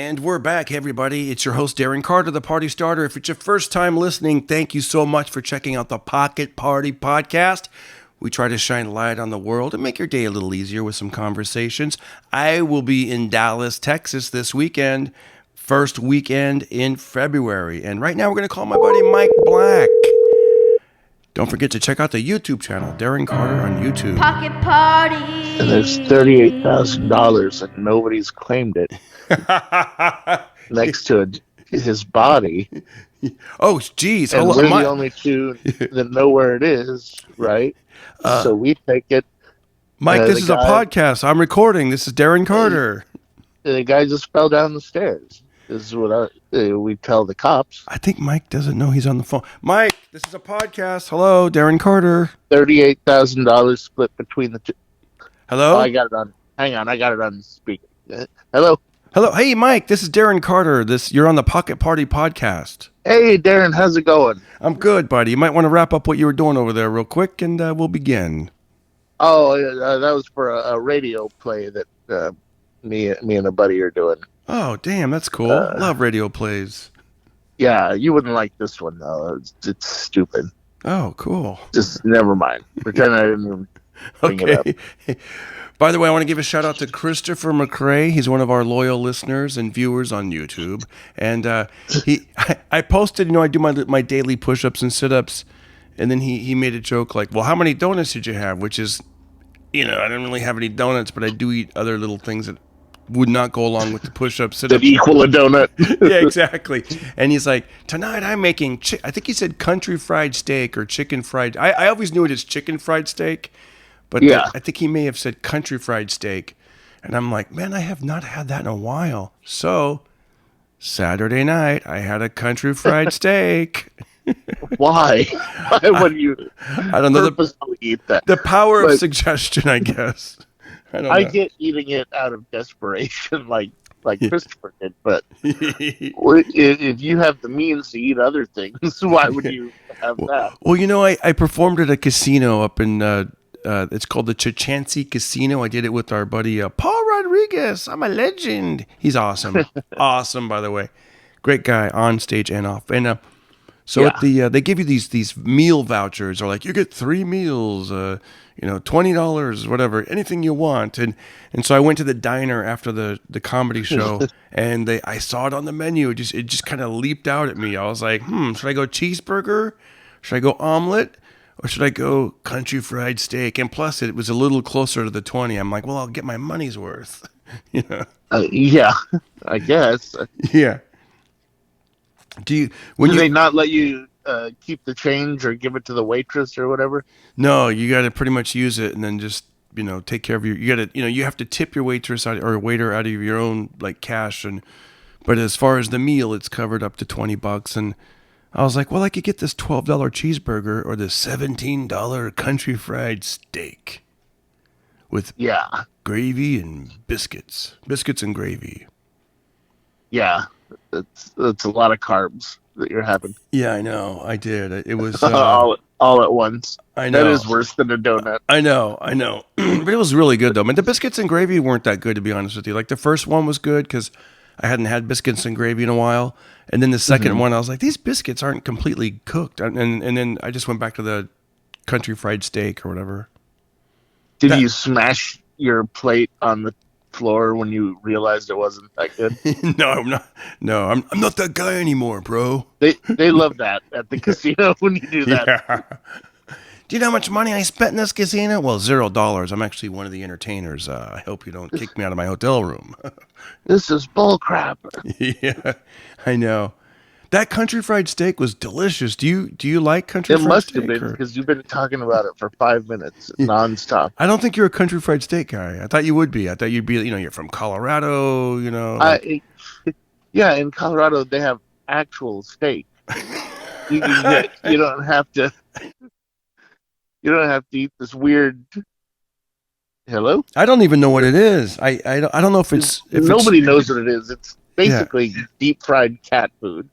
And we're back, everybody. It's your host, Darren Carter, the Party Starter. If it's your first time listening, thank you so much for checking out the Pocket Party Podcast. We try to shine light on the world and make your day a little easier with some conversations. I will be in Dallas, Texas this weekend, first weekend in February. And right now we're going to call my buddy Mike Black. Don't forget to check out the YouTube channel, Darren Carter on YouTube. Pocket Party. And there's $38,000 and nobody's claimed it. Next to his body. Oh, geez. And we're the only two that know where it is, right? So we take it. Mike, this is a podcast. I'm recording. This is Darren Carter. The guy just fell down the stairs. This is what we tell the cops. I think Mike doesn't know he's on the phone. Mike, this is a podcast. Hello, Darren Carter. $38,000 split between the two. Hello? Oh, I got it on. Hang on, I got it on speaker. Hello? Hello. Hey, Mike, this is Darren Carter. You're on the Pocket Party Podcast. Hey, Darren, how's it going? I'm good, buddy. You might want to wrap up what you were doing over there real quick, and we'll begin. Oh, that was for a radio play that me and a buddy are doing. Oh, damn, that's cool. Love radio plays. Yeah, you wouldn't like this one, though. It's stupid. Oh, cool. Just never mind. Pretend I didn't even bring it up. By the way, I want to give a shout out to Christopher McRae. He's one of our loyal listeners and viewers on YouTube. And I posted, I do my daily push-ups and sit-ups. And then he made a joke like, well, how many donuts did you have? Which is, I don't really have any donuts, but I do eat other little things that would not go along with the push-ups, sit-ups. That equal a donut. Yeah, exactly. And he's like, tonight I'm making, I think he said country fried steak or chicken fried. I always knew it as chicken fried steak, but yeah. I think he may have said country fried steak. And I'm like, man, I have not had that in a while. So Saturday night, I had a country fried steak. Why? Why would you I don't know. Purposely eat that? The power of suggestion, I guess. I get eating it out of desperation, like Christopher did. But if you have the means to eat other things, why would you have that? Well, I performed at a casino up in it's called the Chachansey Casino. I did it with our buddy Paul Rodriguez. I'm a legend. He's awesome. Awesome, by the way. Great guy on stage and off. And at they give you these meal vouchers, or like you get 3 meals, $20, whatever, anything you want. And so I went to the diner after the comedy show, and I saw it on the menu. It just kind of leaped out at me. I was like, should I go cheeseburger? Should I go omelet? Or should I go country fried steak? And plus, it was a little closer to the 20. I'm like, well, I'll get my money's worth. Yeah, I guess. Yeah. Do they not let you keep the change or give it to the waitress or whatever? No, you got to pretty much use it and then just take care of you got to you have to tip your waitress out, or waiter out of your own like cash. But as far as the meal, it's covered up to $20. And I was like, well, I could get this $12 cheeseburger or this $17 country fried steak with gravy and biscuits and gravy. Yeah. That's a lot of carbs that you're having. Yeah, I know. I did. It was all at once. I know. That is worse than a donut. I know. But it was really good, though. The biscuits and gravy weren't that good, to be honest with you. Like, the first one was good because I hadn't had biscuits and gravy in a while. And then the second one, I was like, these biscuits aren't completely cooked. And then I just went back to the country fried steak or whatever. Did you smash your plate on the floor when you realized it wasn't that good? No, I'm not. No, I'm not that guy anymore, bro. They love that at the casino when you do that. Yeah. Do you know how much money I spent in this casino? Well, $0. I'm actually one of the entertainers. I hope you don't kick me out of my hotel room. This is bull crap. Yeah, I know. That country fried steak was delicious. Do you like country fried steak? It must have been, because you've been talking about it for 5 minutes nonstop. I don't think you're a country fried steak guy. I thought you would be. I thought you'd be, you're from Colorado, Yeah, in Colorado, they have actual steak. You don't have to eat this weird... Hello? I don't even know what it is. I don't know if it's... Nobody knows what it is. It's basically deep fried cat food.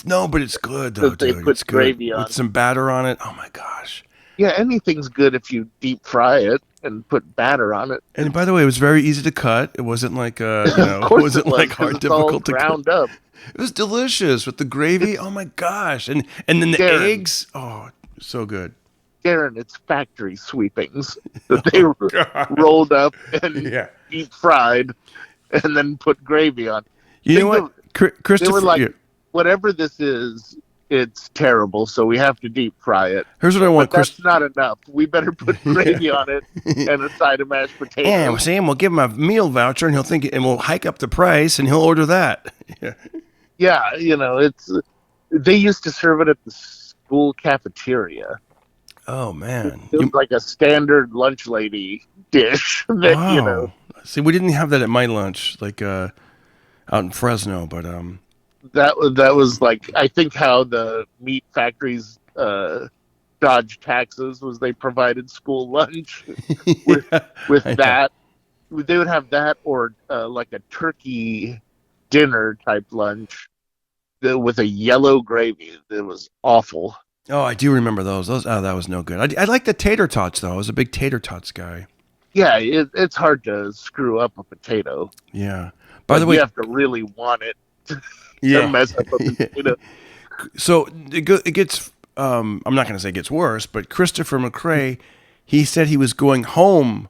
But it's good though, dude. They put gravy on with some batter on it. Oh my gosh, Yeah, anything's good if you deep fry it and put batter on it. And by the way, it was very easy to cut. It wasn't like Of it course it wasn't was, like because hard, it's all difficult to cut. ground up. It was delicious with the gravy. Oh It's my gosh! And then the Darren, eggs. Oh, so good. Darren, it's factory sweepings that they Oh God. rolled up and Yeah. deep fried and then put gravy on. You know Think what, of They were Christopher? like, Yeah. whatever this is, it's terrible, so we have to deep fry it. Here's what I But want, Chris. that's not enough. We better put Yeah. gravy on it and a side of mashed And potatoes. Sam, we'll give him a meal voucher, and he'll think, and we'll hike up the price, and he'll order that. Yeah. Yeah, it's they used to serve it at the school cafeteria. Oh man. It was like a standard lunch lady dish that. Wow. See, we didn't have that at my lunch, like out in Fresno, but That was like, I think, how the meat factories dodged taxes, was they provided school lunch with yeah, with I know. that. They would have that, or like a turkey dinner type lunch with a yellow gravy. It was awful. Oh, I do remember those. That was no good. I like the tater tots though. I was a big tater tots guy. Yeah, it's hard to screw up a potato. Yeah. By the Like, you way, have to really want it to yeah. mess up a potato. So it gets. I'm not going to say it gets worse, but Christopher McCrae, he said he was going home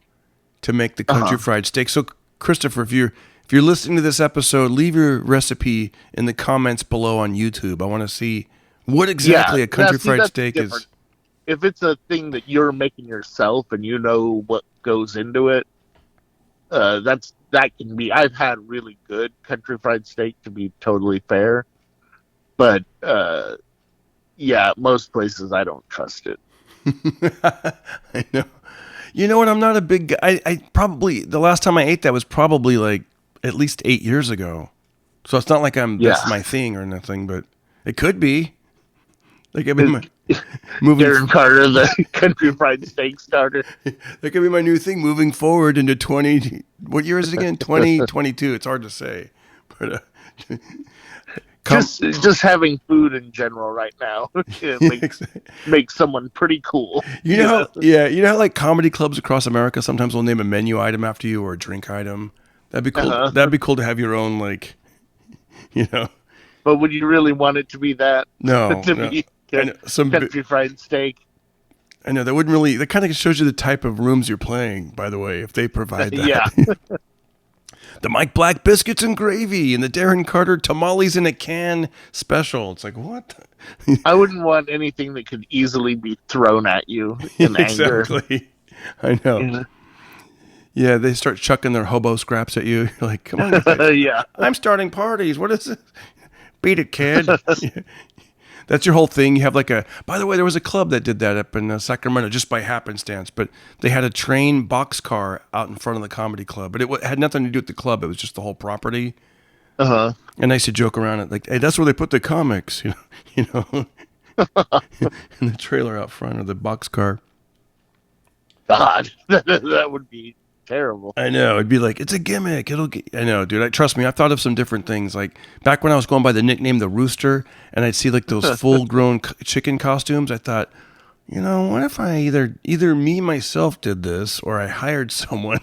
to make the country Uh-huh. fried steak. So Christopher, if you're listening to this episode, leave your recipe in the comments below on YouTube. I want to see what Yeah, exactly a country see, fried that's steak different. is. If it's a thing that you're making yourself and you know what goes into it, that can be. I've had really good country fried steak, to be totally fair, but yeah, most places I don't trust it. I know. You know what? I'm not a big guy. I probably the last time I ate that was probably like at least 8 years ago. So it's not like Yeah, that's my thing or nothing, but it could be. Like I've been moving. Darren Carter, the country fried steak starter. That could be my new thing moving forward into 20. What year is it again? 2022. It's hard to say, but come. Just having food in general right now, it makes someone pretty cool. You know how, yeah, you know how like comedy clubs across America sometimes will name a menu item after you or a drink item. That'd be cool. Uh-huh. That'd be cool to have your own, like, you know. But would you really want it to be that? No, To no. be I know, country fried steak? I know that wouldn't really. That kind of shows you the type of rooms you're playing. By the way, if they provide Yeah. that, the Mike Black biscuits and gravy and the Darren Carter tamales in a can special. It's like what? I wouldn't want anything that could easily be thrown at you in anger. Exactly. I know. Yeah. Yeah, they start chucking their hobo scraps at you. You're like, come on, guys. Yeah. I'm starting parties. What is this? Beat it, kid. Yeah. That's your whole thing. You have like a. By the way, there was a club that did that up in Sacramento just by happenstance. But they had a train boxcar out in front of the comedy club. But it had nothing to do with the club. It was just the whole property. Uh-huh. And I used to joke around it like, hey, that's where they put the comics. You know, in the trailer out front of the boxcar. God, that would be terrible. I know. It'd be like, it's a gimmick. I know, dude. Trust me, I've thought of some different things. Like back when I was going by the nickname the Rooster and I'd see like those full grown chicken costumes, I thought, what if I either me myself did this or I hired someone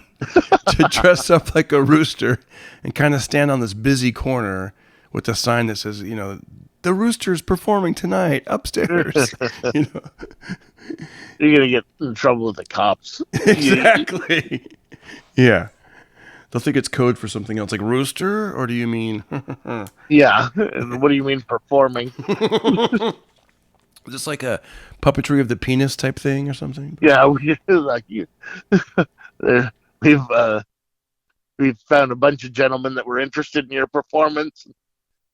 to dress up like a rooster and kind of stand on this busy corner with a sign that says, the Rooster's performing tonight upstairs. You're gonna get in trouble with the cops. Exactly. Yeah. They'll think it's code for something else, like rooster, or do you mean? Yeah. And what do you mean performing? Is this like a puppetry of the penis type thing or something? Yeah, like you. We've we've found a bunch of gentlemen that were interested in your performance.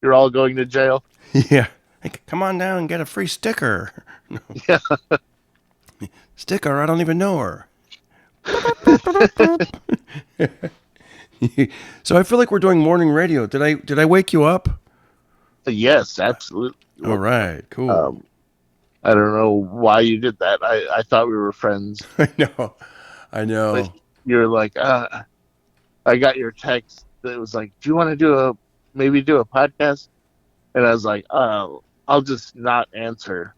You're all going to jail. Yeah. Like, come on down and get a free sticker. No. Yeah. Sticker, I don't even know her. So I feel like we're doing morning radio. Did I wake you up? Yes, absolutely. All right, cool. I don't know why you did that. I thought we were friends. I know. But you're like, I got your text that was like, do you want to maybe do a podcast? And I was like, I'll just not answer.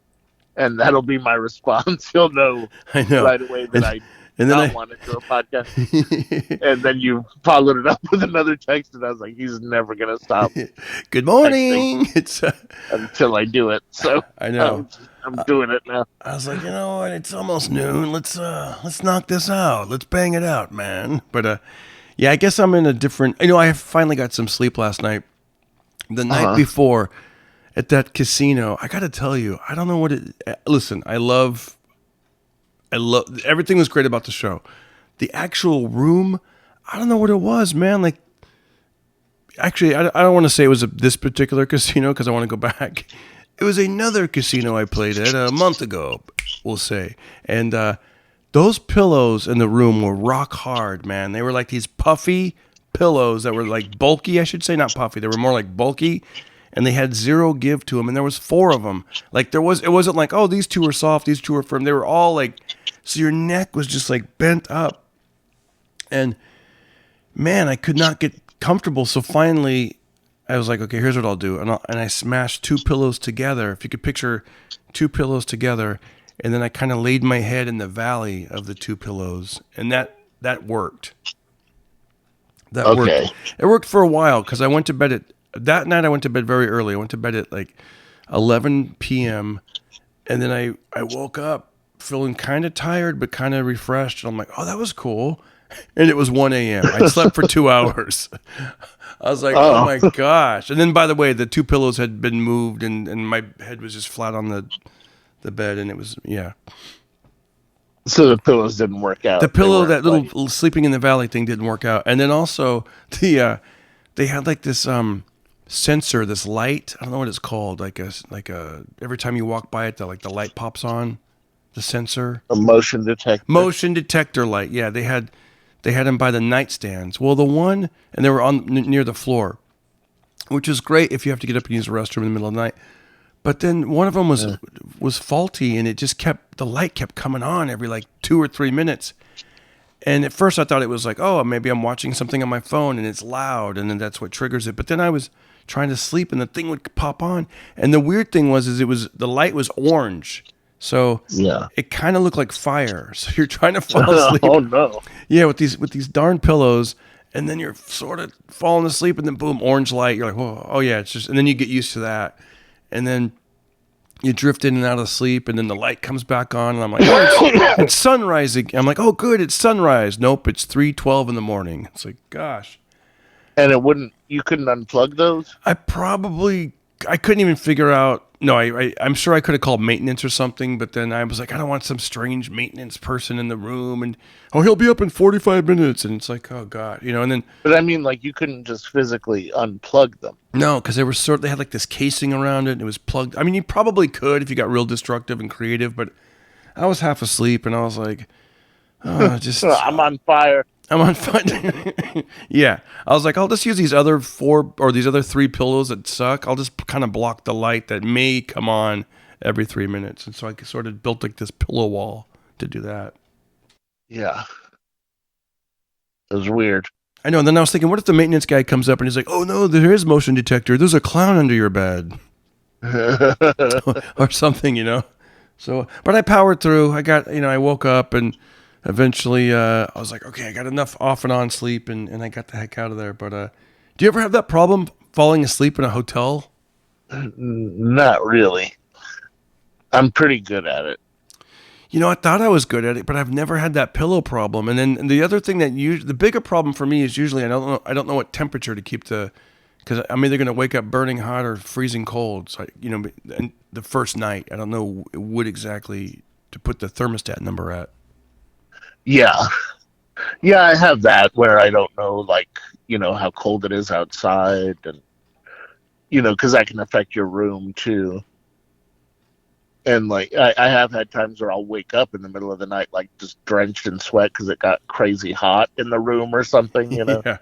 and that'll be my response. He'll know I know. right away that I And then not want to do a podcast. And then you followed it up with another text, and I was like, he's never gonna stop Good texting morning. It's until I do it. So I know. I'm doing it now. I was like, you know what? It's almost noon. Let's knock this out. Let's bang it out, man. But yeah, I guess I'm in a different. I finally got some sleep last night. The night before, at that casino, I got to tell you, I don't know what it. Listen, I love. Everything was great about the show. The actual room, I don't know what it was, man. Like, actually, I don't want to say it was this particular casino because I want to go back. It was another casino I played at a month ago, we'll say. And those pillows in the room were rock hard, man. They were like these puffy pillows that were like bulky, I should say, not puffy. They were more like bulky, and they had zero give to them. And there was 4 of them. Like it wasn't like, oh, these 2 are soft, these 2 are firm. They were all like, so your neck was just like bent up. And man, I could not get comfortable. So finally, I was like, okay, here's what I'll do. And I smashed 2 pillows together. If you could picture 2 pillows together. And then I kind of laid my head in the valley of the 2 pillows. And that worked. That worked. It worked for a while because I went to bed that night I went to bed very early. I went to bed at like 11 p.m. And then I woke up feeling kind of tired but kind of refreshed. And I'm like, oh, that was cool. And it was 1 a.m. I slept for 2 hours. I was like, oh my gosh. And then, by the way, the 2 pillows had been moved and my head was just flat on the bed. And it was, yeah. So the pillows didn't work out. The pillow, that little sleeping in the valley thing didn't work out. And then also, they had like this sensor, this light. I don't know what it's called. Like a every time you walk by it, the light pops on. The sensor. A motion detector. Motion detector light. Yeah, they had them by the nightstands. Well, the one, and they were on near the floor, which is great if you have to get up and use the restroom in the middle of the night. But then one of them was faulty, and the light kept coming on every like 2 or 3 minutes. And at first I thought it was like, oh, maybe I'm watching something on my phone and it's loud, and then that's what triggers it. But then I was trying to sleep, and the thing would pop on. And the weird thing was, the light was orange. So it kind of looked like fire. So you're trying to fall asleep. Oh no! Yeah, with these darn pillows, and then you're sort of falling asleep, and then boom, orange light. You're like, whoa, oh yeah, it's just, and then you get used to that, and then you drift in and out of sleep, and then the light comes back on, and I'm like, oh, it's sunrise again. I'm like, oh good, it's sunrise. Nope, it's 3:12 in the morning. It's like, gosh. And you couldn't unplug those? I couldn't even figure out. No, I'm sure I could have called maintenance or something, but then I was like, I don't want some strange maintenance person in the room, and he'll be up in 45 minutes, and it's like, oh god, and then. But I mean, like, you couldn't just physically unplug them. No, because they had like this casing around it, and it was plugged. I mean, you probably could if you got real destructive and creative, but I was half asleep, and I was like, oh, just. I'm on fire. I'm on fire. Yeah. I was like, I'll just use these other 4 or these other 3 pillows that suck. I'll just kind of block the light that may come on every 3 minutes. And so I sort of built like this pillow wall to do that. Yeah. It was weird. I know. And then I was thinking, what if the maintenance guy comes up and he's like, oh no, there is motion detector. There's a clown under your bed. Or something, So, but I powered through. I woke up, and eventually, I was like, okay, I got enough off and on sleep, and I got the heck out of there. But do you ever have that problem falling asleep in a hotel? Not really. I'm pretty good at it. I thought I was good at it, but I've never had that pillow problem. And then the other thing the bigger problem for me is usually I don't know what temperature to keep because I'm either going to wake up burning hot or freezing cold. So and the first night, I don't know what exactly to put the thermostat number at. Yeah, I have that where I don't know, like, how cold it is outside, and because that can affect your room too. And like I have had times where I'll wake up in the middle of the night like just drenched in sweat because it got crazy hot in the room or something, Yeah.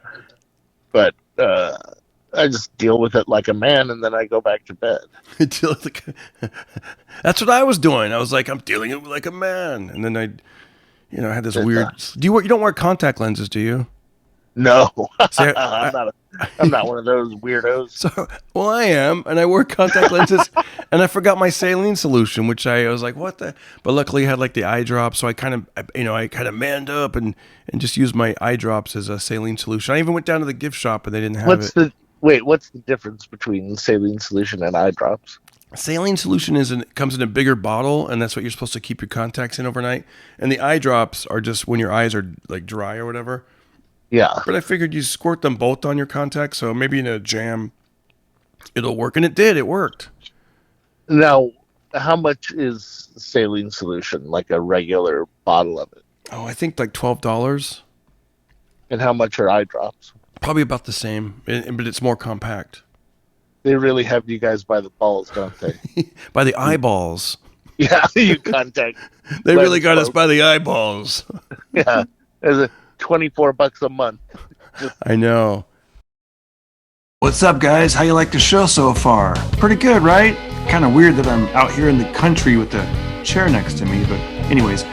But I just deal with it like a man, and then I go back to bed. That's what I was doing. I was like, I'm dealing it like a man, and then I had this weird. You don't wear contact lenses, do you? No, See, I'm not one of those weirdos. so, well, I am, and I wear contact lenses, and I forgot my saline solution, which I was like, what the? But luckily, I had like the eye drops, so I kind of, I kind of manned up and just used my eye drops as a saline solution. I even went down to the gift shop, and they didn't have What's it. the Wait? What's the difference between saline solution and eye drops? Saline solution comes in a bigger bottle, and that's what you're supposed to keep your contacts in overnight. And the eye drops are just when your eyes are like dry or whatever. Yeah. But I figured you squirt them both on your contacts, so maybe in a jam it'll work, and it did. It worked. Now, how much is saline solution? Like a regular bottle of it, Oh, I think like $12. and how much are eye drops? Probably about the same, but it's more compact. They really have you guys by the balls, don't they? By the eyeballs. Yeah, you contact They really lens got us folks. by the eyeballs. Yeah, there's a $24 a month. Just I know. What's up, guys? How you like the show so far? Pretty good, right? Kind of weird that I'm out here in the country with the chair next to me, but anyways,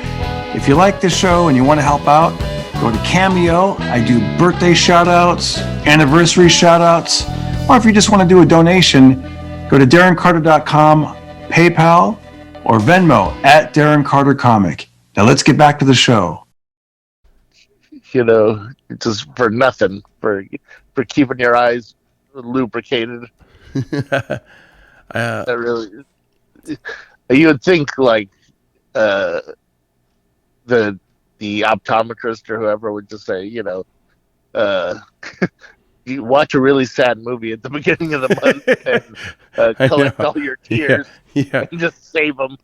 if you like this show and you want to help out, go to CAMEO. I do birthday shout-outs, anniversary shout-outs, or if you just want to do a donation, go to DarrenCarter.com, PayPal, or Venmo at Darren Carter Comic. Now let's get back to the show. just for nothing, for keeping your eyes lubricated. That really, you would think like uh, the optometrist or whoever would just say, uh, you watch a really sad movie at the beginning of the month and I collect know. all your Yeah, tears yeah. and just save them.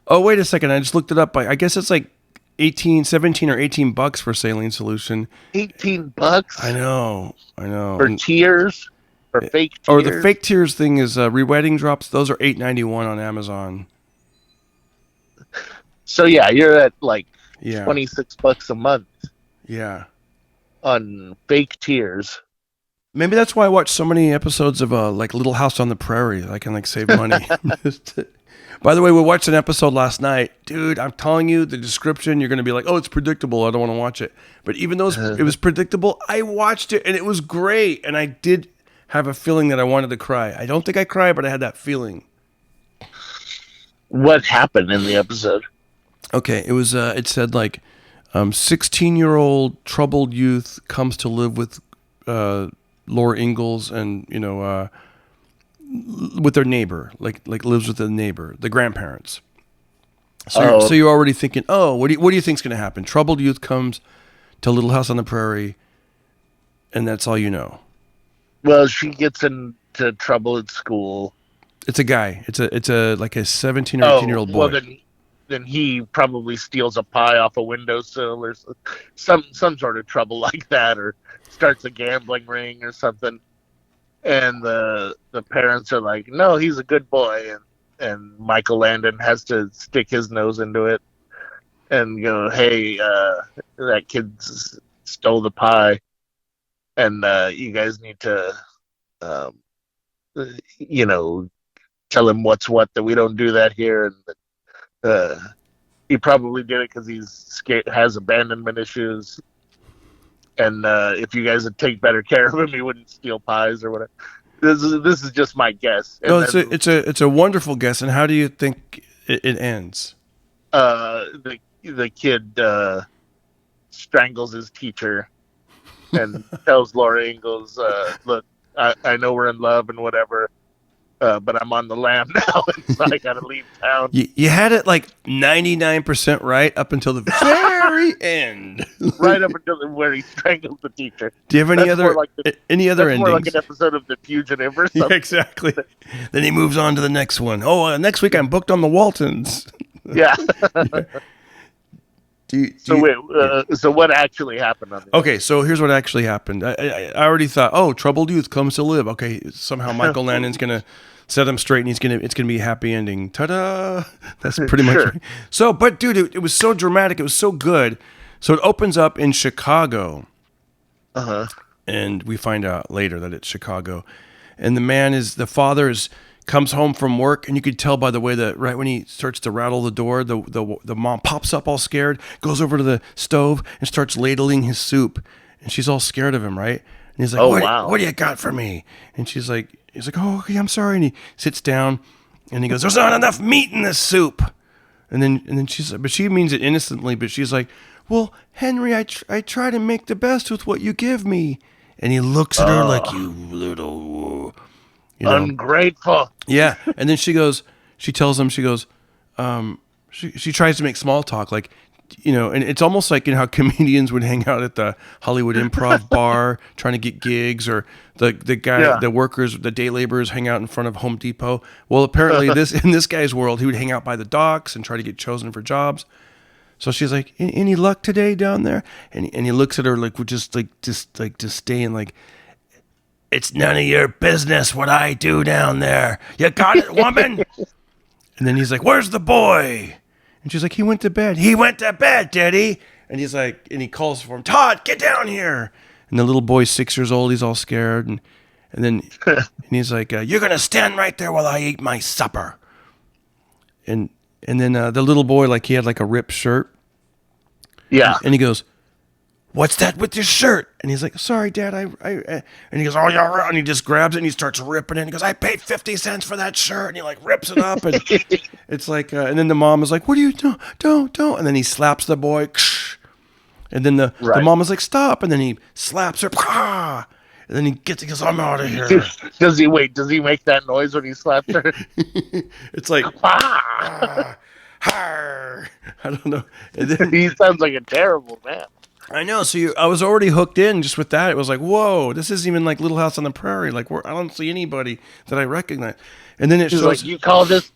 Oh, wait a second. I just looked it up. I guess it's like 18, 17 or $18 for saline solution. $18 I know. for tears, for fake tears. Or the fake tears thing is rewetting drops. Those are $8.91 on Amazon. So yeah, you're at like Yeah. $26 a month Yeah. on fake tears. Maybe that's why I watch so many episodes of like Little House on the Prairie. I can like save money. By the way, we watched an episode last night. Dude, I'm telling you, the description, you're going to be like, oh, it's predictable. I don't want to watch it. But even though it was predictable, I watched it and it was great. And I did have a feeling that I wanted to cry. I don't think I cried, but I had that feeling. What happened in the episode? Okay, it was. It said like, 16-year-old troubled youth comes to live with Laura Ingalls and with their neighbor, like lives with the neighbor, the grandparents. So you're already thinking, oh, what do you think's gonna happen? Troubled youth comes to Little House on the Prairie, and that's all you know. Well, she gets into trouble at school. It's a guy. It's a like a 17 or 18-year-old boy. Well, then he probably steals a pie off a windowsill or some sort of trouble like that, or starts a gambling ring or something. And the parents are like, no, he's a good boy, and Michael Landon has to stick his nose into it and go, hey, that kid stole the pie, and you guys need to, tell him what's what, that we don't do that here, and that he probably did it because has abandonment issues. And if you guys would take better care of him, he wouldn't steal pies or whatever. This is just my guess. And No, it's a wonderful guess. And how do you think it ends? The kid strangles his teacher and tells Laura Ingalls, "Look, I know we're in love and whatever, but I'm on the lam now, and so I gotta leave town." You had it like 99% right up until the very end. Right up until where he strangles the teacher. Do you have any other That's more like endings? an episode of The Fugitive or Yeah, something. exactly. Then he moves on to the next one. Oh, next week I'm booked on the Waltons. Yeah. Yeah. So what actually happened on the Okay, so here's what actually happened. I already thought, oh, troubled youth comes to live. Okay, somehow Michael Landon's gonna set him straight, and it's gonna be a happy ending. Ta-da! That's pretty much. Sure. Right. So, but dude, it was so dramatic. It was so good. So it opens up in Chicago, Uh-huh. and we find out later that it's Chicago, and the father is comes home from work, and you could tell by the way that right when he starts to rattle the door, the mom pops up all scared, goes over to the stove and starts ladling his soup, and she's all scared of him, right? And he's like, Oh what wow. do you got for me? And he's like, oh, okay, I'm sorry. And he sits down, and he goes, there's not enough meat in this soup. And then she's, but she means it innocently, but she's like, well, Henry, I try to make the best with what you give me. And he looks at her like, you little, Ungrateful. yeah. And then she tells him, she goes, she tries to make small talk, like, and it's almost like how comedians would hang out at the Hollywood Improv bar trying to get gigs, or the guy, the workers, the day laborers hang out in front of Home Depot. Well, apparently in this guy's world, he would hang out by the docks and try to get chosen for jobs. So she's like, any luck today down there? And he looks at her like, we're just staying like, it's none of your business what I do down there. You got it, woman? And then he's like, where's the boy? And she's like, he went to bed. He went to bed, did he? And he's like, and he calls for him, Todd, get down here. And the little boy's 6 years old. He's all scared. And then and he's like, you're going to stand right there while I eat my supper. And then the little boy, like, he had like a ripped shirt. Yeah. And he goes, what's that with your shirt? And he's like, sorry, Dad. And he goes, oh, yeah. Right. And he just grabs it and he starts ripping it. And he goes, I paid 50 cents for that shirt. And he like rips it up. And it's like, and then the mom is like, what do you do? Don't. And then he slaps the boy. And then the mom is like, stop. And then he slaps her. And then he goes, I'm out of here. Does he make that noise when he slaps her? It's like, I don't know. And then, he sounds like a terrible man. I know. So I was already hooked in just with that. It was like, whoa, this isn't even like Little House on the Prairie. Like, I don't see anybody that I recognize. And then She's like, you call this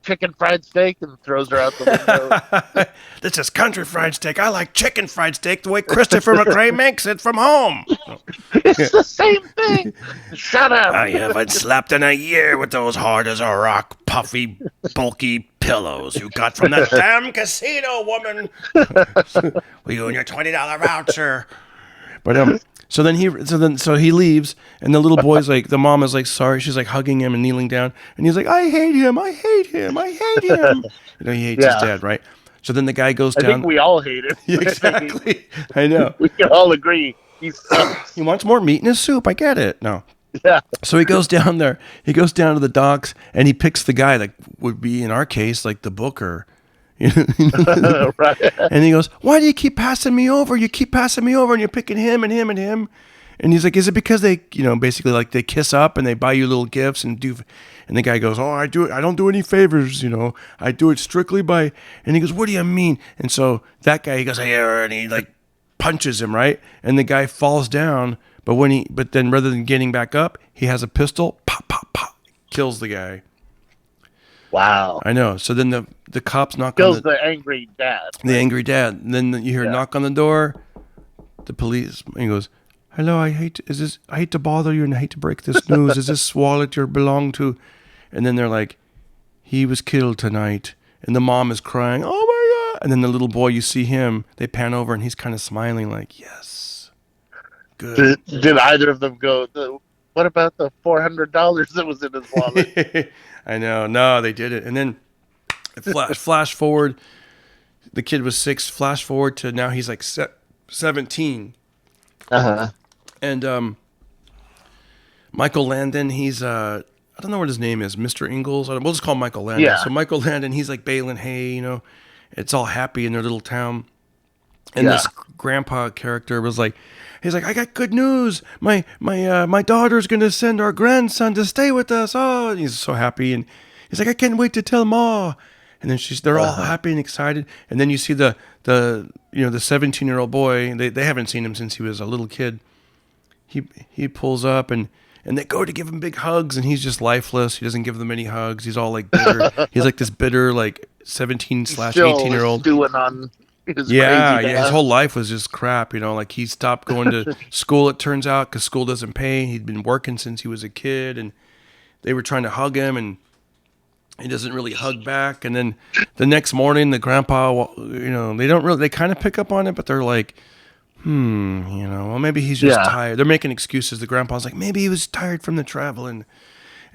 chicken fried steak, and throws her out the window. This is country fried steak. I like chicken fried steak the way Christopher McRae makes it from home. It's the same thing. Shut up. I haven't slept in a year with those hard as a rock, puffy, bulky pillows you got from that damn casino, woman. Well, you and your $20 voucher. But so he leaves, and the little boy's like, the mom is like, sorry. She's like hugging him and kneeling down, and he's like, I hate him. I hate him. I hate him. He hates his dad, right? So then the guy goes down. I think we all hate him. Exactly. I know. We can all agree. He wants more meat in his soup. I get it. No. Yeah. So he goes down there. He goes down to the docks, and he picks the guy that would be, in our case, like the booker. Right. And he goes, why do you keep passing me over? You keep passing me over, and you're picking him and him and him. And he's like, is it because they, basically like they kiss up and they buy you little gifts and do? And the guy goes, oh, I don't do any favors, I do it strictly by. And he goes, what do you mean? And so that guy, he goes, hey, and he like punches him, right? And the guy falls down. But then rather than getting back up, he has a pistol, pop, pop, pop, kills the guy. Wow. I know. So then the cops knock kills on the angry dad. The angry dad. And then you hear a knock on the door. The police. And he goes, hello, I hate to bother you and I hate to break this news. Is this wallet you belong to? And then they're like, he was killed tonight. And the mom is crying, oh my God. And then the little boy, you see him, they pan over and he's kind of smiling like, yes. Good. Did either of them go, what about the $400 that was in his wallet? I know. No, they did it. And then flash forward. The kid was 6. Flash forward to now he's like 17. Uh-huh. And Michael Landon, he's I don't know what his name is, Mr. Ingalls. We'll just call him Michael Landon. Yeah. So Michael Landon, he's like baling hay, it's all happy in their little town. And this grandpa character was like, he's like, I got good news. My daughter's gonna send our grandson to stay with us. Oh, and he's so happy, and he's like, I can't wait to tell Ma. And then they're all happy and excited. And then you see the 17-year-old boy. They haven't seen him since he was a little kid. He pulls up and they go to give him big hugs, and he's just lifeless. He doesn't give them any hugs. He's all like bitter. He's like this bitter like 17/18-year-old. Doing on. Yeah, his whole life was just crap, like he stopped going to school, it turns out, because school doesn't pay. He'd been working since he was a kid, and they were trying to hug him, and he doesn't really hug back. And then the next morning, the grandpa, they kind of pick up on it, but they're like, well, maybe he's just tired. They're making excuses. The grandpa's like, maybe he was tired from the traveling.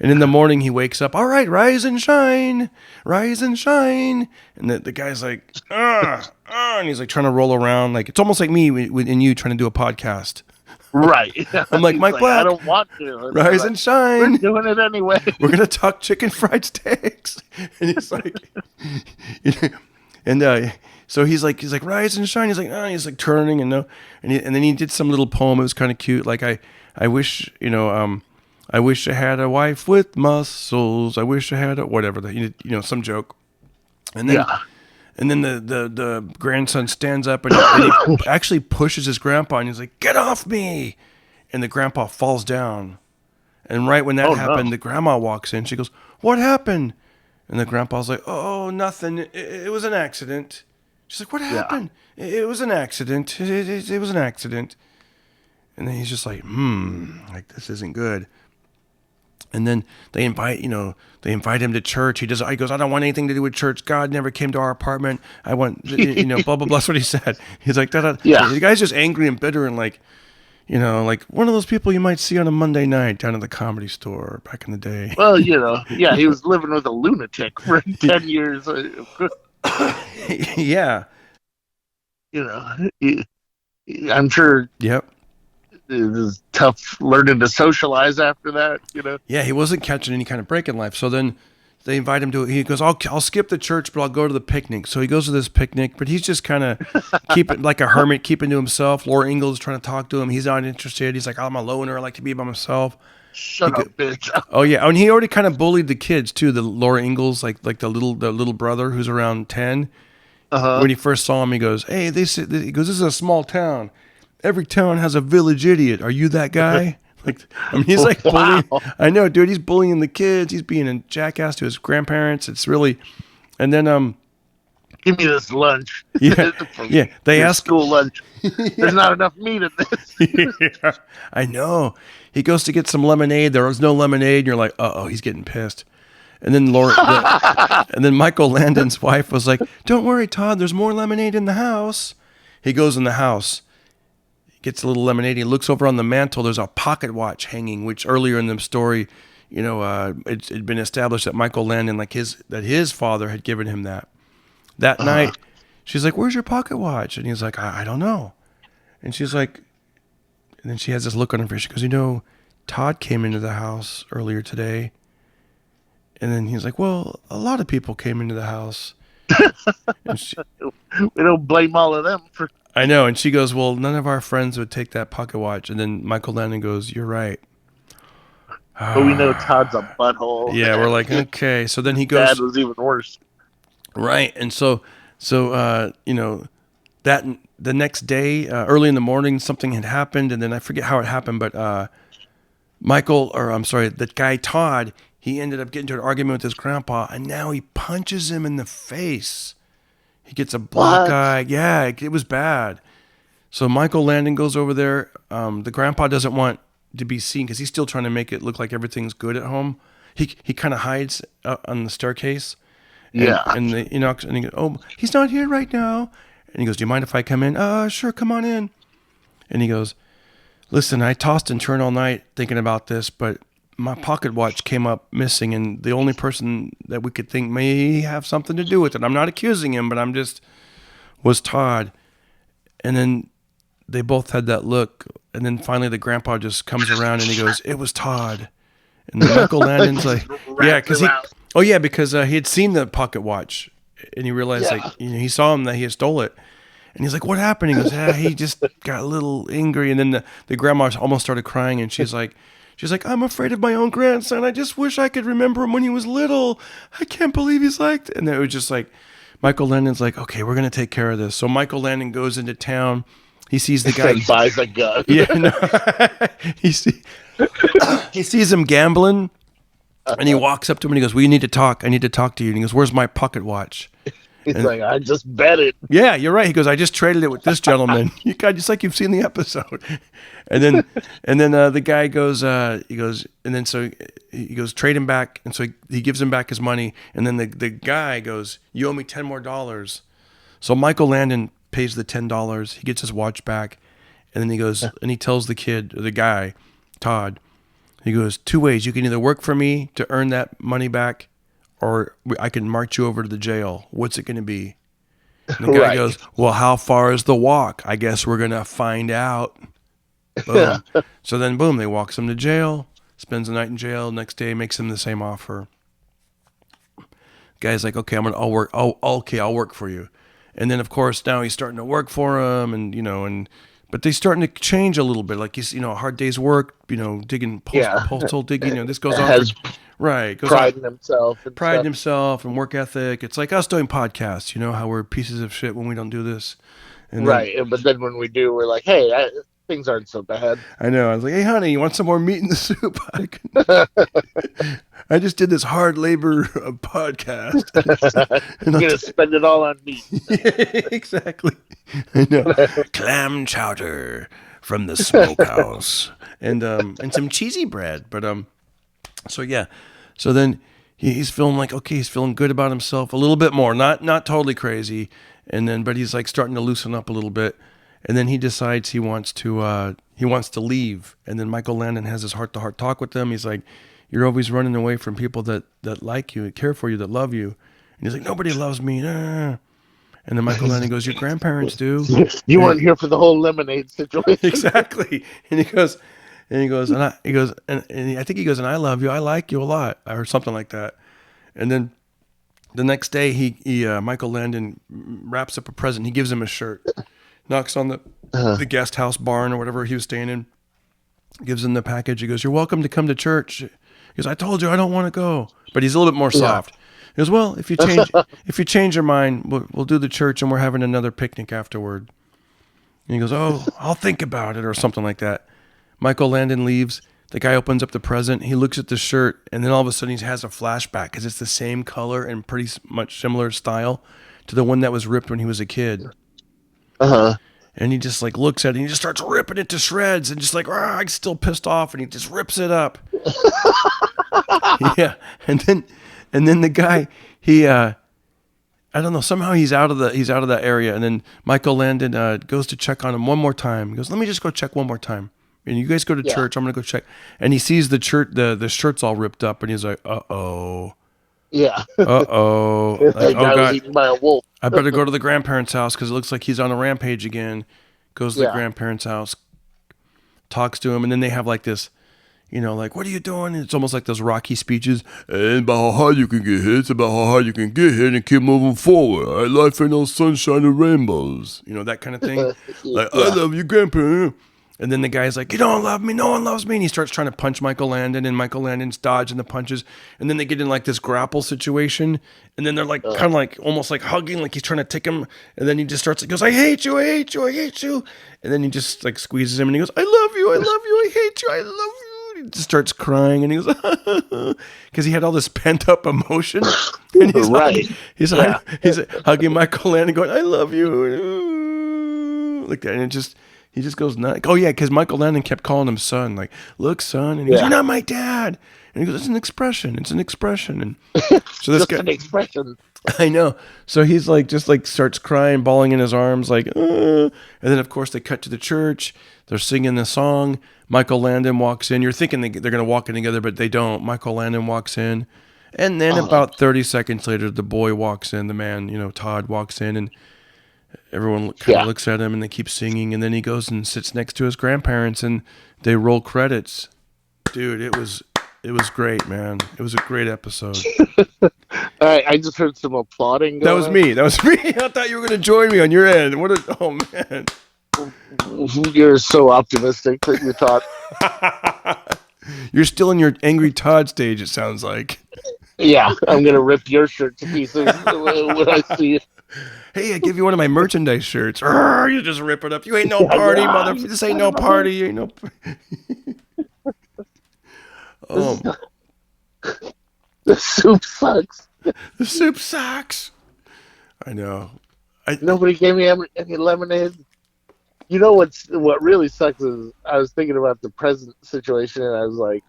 And in the morning he wakes up, all right, rise and shine, rise and shine. And the guy's like, and he's like trying to roll around. Like, it's almost like me and you trying to do a podcast. Right. I'm like, He's Mike like, Black, I don't want to. And they're rise like, and we're shine. doing it anyway. We're going to talk chicken fried steaks. And he's like, and so he's like, rise and shine. He's like, he's like turning and no. And then he did some little poem. It was kind of cute. Like, I wish, I wish I had a wife with muscles. I wish I had whatever, some joke. And then, and then the grandson stands up and he actually pushes his grandpa and he's like, get off me. And the grandpa falls down. And right when that happened, the grandma walks in. She goes, what happened? And the grandpa's like, oh, nothing. It was an accident. She's like, what happened? It was an accident. It was an accident. And then he's just like, like this isn't good. And then they invite him to church. He goes, I don't want anything to do with church. God never came to our apartment. I want, blah, blah, blah. That's what he said. He's like, The guy's just angry and bitter and like, like one of those people you might see on a Monday night down at the Comedy Store back in the day. Well, he was living with a lunatic for 10 years. Yeah. I'm sure. Yep. It was tough learning to socialize after that, Yeah, he wasn't catching any kind of break in life. So then they invite him to. He goes, I'll skip the church, but I'll go to the picnic. So he goes to this picnic, but he's just kind of keeping like a hermit, keeping to himself. Laura Ingalls is trying to talk to him. He's not interested. He's like, I'm a loner. I like to be by myself. Shut up, bitch. Oh yeah, and he already kind of bullied the kids too. The Laura Ingalls, like the little brother who's around 10. When he first saw him, he goes, "Hey, this is a small town. Every town has a village idiot. Are you that guy?" He's like bullying. I know, dude. He's bullying the kids. He's being a jackass to his grandparents. It's really, and then give me this lunch. Yeah, yeah. They ask school lunch. There's not enough meat in this. Yeah, I know. He goes to get some lemonade. There was no lemonade. And you're like, he's getting pissed. And then and then Michael Landon's wife was like, "Don't worry, Todd. There's more lemonade in the house." He goes in the house. Gets a little lemonade. He looks over on the mantle. There's a pocket watch hanging, which earlier in the story, it'd been established that Michael Landon, his father had given him that. That night, she's like, "Where's your pocket watch?" And he's like, I don't know. And she's like, and then she has this look on her face. She goes, Todd came into the house earlier today. And then he's like, well, a lot of people came into the house. We don't blame all of them for... I know. And she goes, well, none of our friends would take that pocket watch. And then Michael Landon goes, you're right. But we know Todd's a butthole. Yeah, we're like, okay. So then he goes... Dad was even worse. Right. And so that the next day, early in the morning, something had happened. And then I forget how it happened, but the guy Todd, he ended up getting into an argument with his grandpa, and now he punches him in the face. He gets a black eye. Yeah, it was bad. So Michael Landon goes over there. The grandpa doesn't want to be seen because he's still trying to make it look like everything's good at home. He kind of hides on the staircase. And he knocks, and he goes, "Oh, he's not here right now." And he goes, "Do you mind if I come in?" Sure, come on in. And he goes, "Listen, I tossed and turned all night thinking about this, but my pocket watch came up missing, and the only person that we could think may have something to do with it, I'm not accusing him, but was Todd." And then they both had that look, and then finally the grandpa just comes around and he goes, "It was Todd." And then Michael Landon's like, "Yeah, because he had seen the pocket watch, and he realized he saw him that he had stole it." And he's like, "What happened?" He goes, "He just got a little angry." And then the grandma almost started crying, and she's like, "I'm afraid of my own grandson. I just wish I could remember him when he was little. I can't believe he's like..." And it was just like, Michael Landon's like, "Okay, we're going to take care of this." So Michael Landon goes into town. He sees the guy. And buys a gun. Yeah, no. He sees him gambling, and he walks up to him and he goes, "We need to talk. I need to talk to you." And he goes, "Where's my pocket watch?" He's like, "I just bet it." Yeah, you're right. He goes, "I just traded it with this gentleman." Just like you've seen the episode. And then the guy goes, he goes, "Trade him back." And so he gives him back his money. And then the guy goes, "You owe me $10 more." So Michael Landon pays the $10. He gets his watch back. And then he goes, and he tells the guy, Todd, He goes, two ways. You can either work for me to earn that money back, or I can march you over to the jail. What's it going to be? And the guy Right. goes, well, how far is the walk? I guess we're going to find out. Yeah. Boom. So then, boom, they walks him to jail, spends the night in jail. Next day, makes him the same offer. Guy's like, okay, I'll work. I'll work for you. And then, of course, now he's starting to work for him, but they're starting to change a little bit. Like he's, a hard day's work, digging Yeah. postal digging. This goes on Has for right. Goes pride on, in himself and pride in stuff. himself and work ethic. It's like us doing podcasts. How we're pieces of shit when we don't do this. And then Right. But then when we do, we're like, hey, things aren't so bad. I know. I was like, hey, honey, you want some more meat in the soup? I just did this hard labor podcast. I'm going to spend it all on me. Exactly. I know. Clam chowder from the Smokehouse and some cheesy bread. But so yeah. So then he's feeling like, okay, he's feeling good about himself a little bit more. Not totally crazy. But he's like starting to loosen up a little bit. And then he decides he wants to leave. And then Michael Landon has his heart-to-heart talk with him. He's like, you're always running away from people that like you, care for you, that love you. And he's like, nobody loves me. Nah. And then Michael Landon goes, your grandparents do. You weren't here for the whole lemonade situation. Exactly. And he goes, and I think he goes, and I love you. I like you a lot, or something like that. And then the next day, Michael Landon wraps up a present. He gives him a shirt. Knocks on the guest house barn or whatever he was staying in, gives him the package. He goes, you're welcome to come to church. He goes, I told you I don't want to go. But he's a little bit more soft. Yeah. He goes, well, if you change your mind, we'll do the church and we're having another picnic afterward. And he goes, oh, I'll think about it or something like that. Michael Landon leaves. The guy opens up the present. He looks at the shirt and then all of a sudden he has a flashback because it's the same color and pretty much similar style to the one that was ripped when he was a kid. And he just like looks at it and he just starts ripping it to shreds and just like, I'm still pissed off, and he just rips it up. Yeah. And then the guy, I don't know, somehow he's out of that area. And then Michael Landon goes to check on him one more time. He goes, let me just go check one more time. And you guys go to church. I'm going to go check. And he sees the shirt's all ripped up and he's like, uh-oh. Yeah. Uh-oh. Like, I was eaten by a wolf. I better go to the grandparents' house because it looks like he's on a rampage again. Goes to the grandparents' house, talks to him, and then they have like this, like, what are you doing? It's almost like those Rocky speeches. Ain't about how hard you can get hit. It's about how hard you can get hit and keep moving forward. Right? Life ain't no sunshine and rainbows. That kind of thing. Like, I love you, grandpa. And then the guy's like, you don't love me, no one loves me. And he starts trying to punch Michael Landon, and Michael Landon's dodging the punches. And then they get in like this grapple situation. And then they're like kind of like almost like hugging, like he's trying to tick him. And then he just starts, he goes, I hate you, I hate you, I hate you. And then he just like squeezes him and he goes, I love you, I love you, I hate you, I love you. And he just starts crying and he goes, because he had all this pent up emotion. And he's he's hugging Michael Landon going, I love you. Like that. And he just goes nuts. Oh, yeah, because Michael Landon kept calling him son. Like, look, son. And he goes, you're not my dad. And he goes, it's an expression. It's an expression. And so this guy, an expression. I know. So he's like, just like starts crying, bawling in his arms, like, and then, of course, they cut to the church. They're singing the song. Michael Landon walks in. You're thinking they're going to walk in together, but they don't. Michael Landon walks in. And then about 30 seconds later, the boy walks in. The man, Todd, walks in, and everyone kind of looks at him and they keep singing. And then he goes and sits next to his grandparents and they roll credits. Dude, it was great, man. It was a great episode. All right, I just heard some applauding. That was me. I thought you were going to join me on your end. Oh, man. You're so optimistic that you thought. You're still in your angry Todd stage, it sounds like. Yeah, I'm going to rip your shirt to pieces when I see it. Hey, I give you one of my merchandise shirts. You just rip it up. You ain't no party, motherfucker. This ain't no party. You ain't no. The soup sucks. The soup sucks. I know. Nobody gave me any lemonade. You know what really sucks is I was thinking about the present situation and I was like,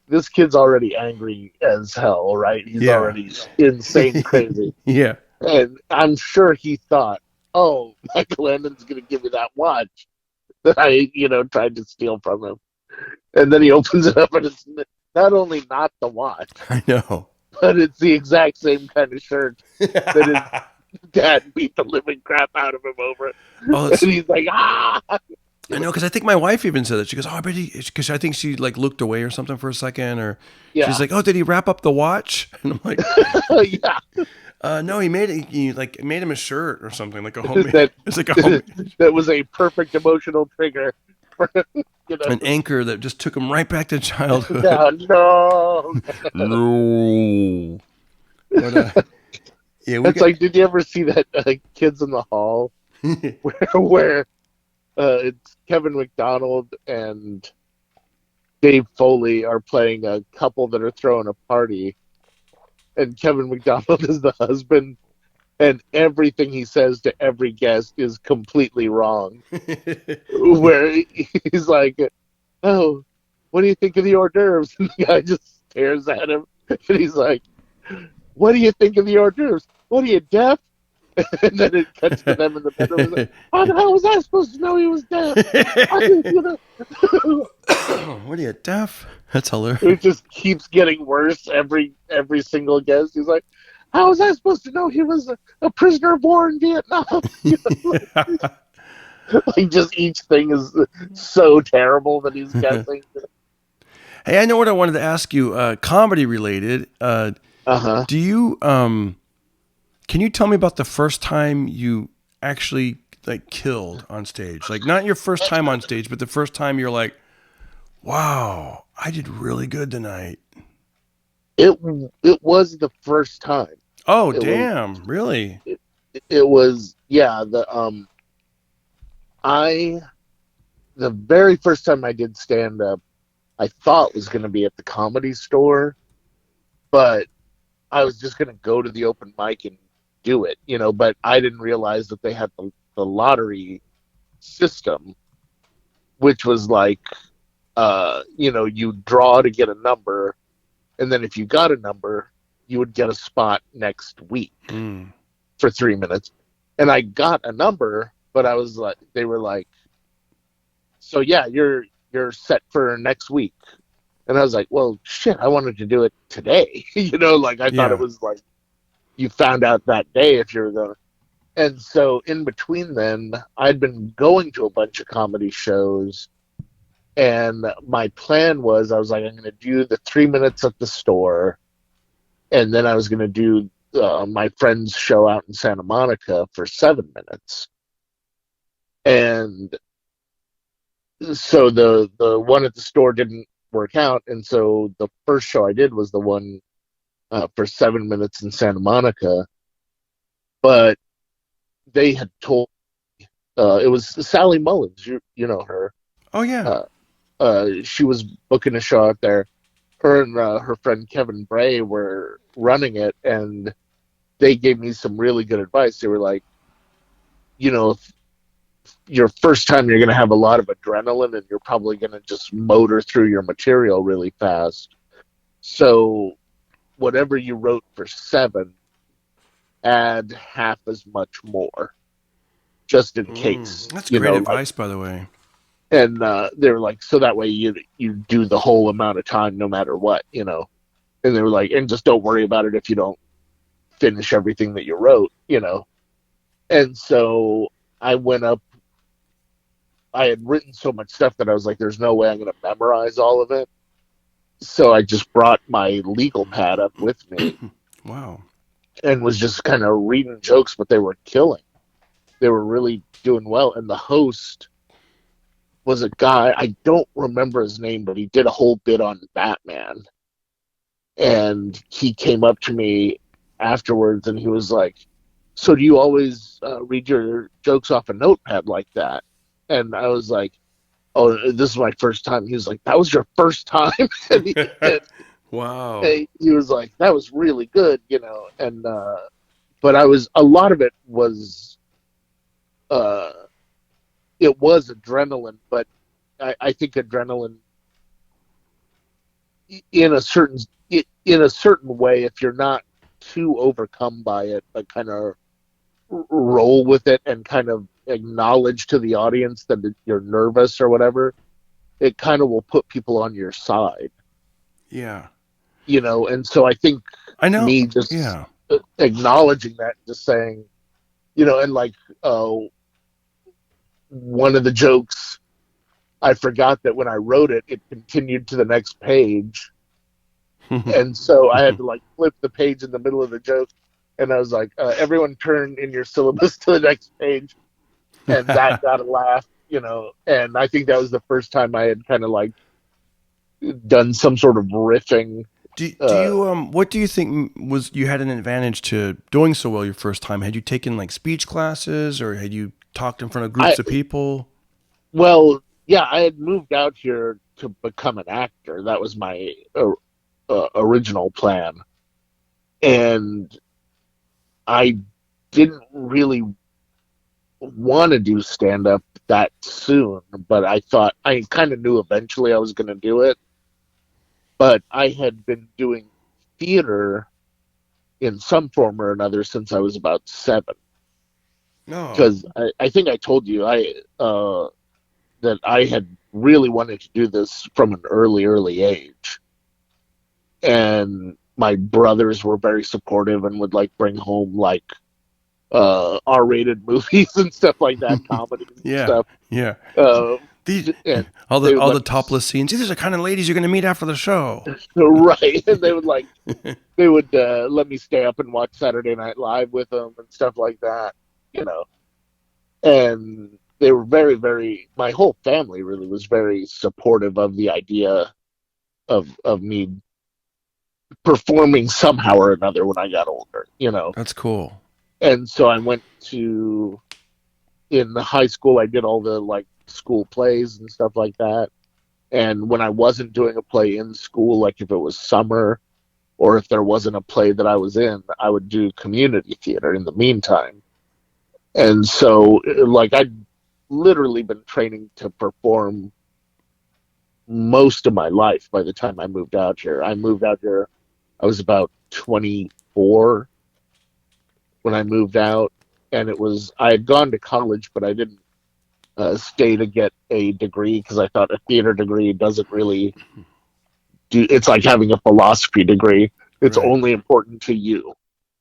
this kid's already angry as hell, right? He's already insane crazy. Yeah. And I'm sure he thought, oh, Michael Landon's going to give me that watch that I, tried to steal from him. And then he opens it up, and it's not only not the watch, I know. but it's the exact same kind of shirt that his dad beat the living crap out of him over. Oh, And it's he's like, ah, I you know, know because I think my wife even said that. She goes, "Oh, I bet he," because I think she like looked away or something for a second, or she's yeah, like, "Oh, did he wrap up the watch?" And I'm like, yeah. No, he made it. He like made him a shirt or something, like a homemade. that It's like a homemade, that was a perfect emotional trigger for you know. an anchor that just took him right back to childhood. Yeah, no. No, but yeah, we It's got. like, did you ever see that Kids in the Hall where it's Kevin McDonald and Dave Foley are playing a couple that are throwing a party, and Kevin McDonald is the husband, and everything he says to every guest is completely wrong. Where he's like, "Oh, what do you think of the hors d'oeuvres?" And the guy just stares at him, and he's like, "What do you think of the hors d'oeuvres? What are you, deaf?" And then it cuts to them in the bedroom. He's like, "How the hell was I supposed to know he was deaf?" What are you deaf? That's hilarious. It just keeps getting worse every single guest. He's like, "How was I supposed to know he was a prisoner of war in Vietnam?" Like just each thing is so terrible that he's guessing. Hey, I know what I wanted to ask you. Comedy related. Uh huh. Do you Can you tell me about the first time you actually like killed on stage? Like not your first time on stage, but the first time you're like, "Wow, I did really good tonight." It it was the first time. Oh, It was damn, really? it, it was yeah. I the very first time I did stand up, I thought was going to be at the Comedy Store, but I was just going to go to the open mic and do it, you know. But I didn't realize that they had the lottery system, which was like, you draw to get a number, and then if you got a number, you would get a spot next week Mm. for 3 minutes. And I got a number, but I was like, they were like, so yeah, you're set for next week. And I was like, well, shit, I wanted to do it today. Like I thought it Yeah. was like you found out that day if you were going. And so in between then, I'd been going to a bunch of comedy shows, and my plan was I was like, I'm going to do the 3 minutes at the store, and then I was going to do my friend's show out in Santa Monica for 7 minutes. And so the one at the store didn't work out, and so the first show I did was the one for 7 minutes in Santa Monica. But they had told it was Sally Mullins, you know her. Oh yeah. Uh, she was booking a show out there. Her and her friend Kevin Bray were running it, and they gave me some really good advice. They were like, if your first time you're going to have a lot of adrenaline, and you're probably going to just motor through your material really fast. So whatever you wrote for seven, add half as much more, just in case, That's great like. advice, by the way. And they were like, so that way you do the whole amount of time no matter what. And they were like, and just don't worry about it if you don't finish everything that you wrote. And so I went up. I had written so much stuff that I was like, there's no way I'm going to memorize all of it. So I just brought my legal pad up with me Wow. and was just kind of reading jokes, but they were killing. They were really doing well. And the host was a guy, I don't remember his name, but he did a whole bit on Batman. And he came up to me afterwards and he was like, so do you always read your jokes off a notepad like that? And I was like, oh, this is my first time. He was like, that was your first time? Wow. He was like, that was really good. And, but a lot of it was, uh, it was adrenaline, but I think adrenaline in a certain way, if you're not too overcome by it, but kind of roll with it and kind of acknowledge to the audience that you're nervous or whatever, it kind of will put people on your side, Yeah. and so I think I know. me just Yeah. acknowledging that, just saying, and like, uh, one of the jokes, I forgot that when I wrote it, it continued to the next page. And so I had to like flip the page in the middle of the joke. And I was like, everyone turn in your syllabus to the next page. And that got a laugh, And I think that was the first time I had kind of like done some sort of riffing. Do Uh, you what do you think was you had an advantage to doing so well your first time? Had you taken like speech classes or had you talked in front of I, groups of people? well, yeah, I had moved out here to become an actor. That was my original plan. And I didn't really want to do stand up that soon, but I thought I kind of knew eventually I was going to do it. But I had been doing theater in some form or another since I was about 7. No. Because I think I told you that I had really wanted to do this from an early age. And my brothers were very supportive and would like bring home like R-rated movies and stuff like that, comedies and Yeah. stuff. Yeah. Uh, These and all the they would all let the me topless scenes. These are the kind of ladies you're going to meet after the show. right, and they would let me stay up and watch Saturday Night Live with them and stuff like that, you know. And they were very, very. My whole family really was very supportive of the idea of me performing somehow or another when I got older. That's cool. And so I went to in the high school. I did all the like school plays and stuff like that. And when I wasn't doing a play in school, like if it was summer or if there wasn't a play that I was in, I would do community theater in the meantime. And so, like, I'd literally been training to perform most of my life by the time I moved out here. I moved out here, I was about 24 when I moved out. And I had gone to college, but I didn't stay to get a degree because I thought a theater degree doesn't really it's like having a philosophy degree. It's Right. only important to you.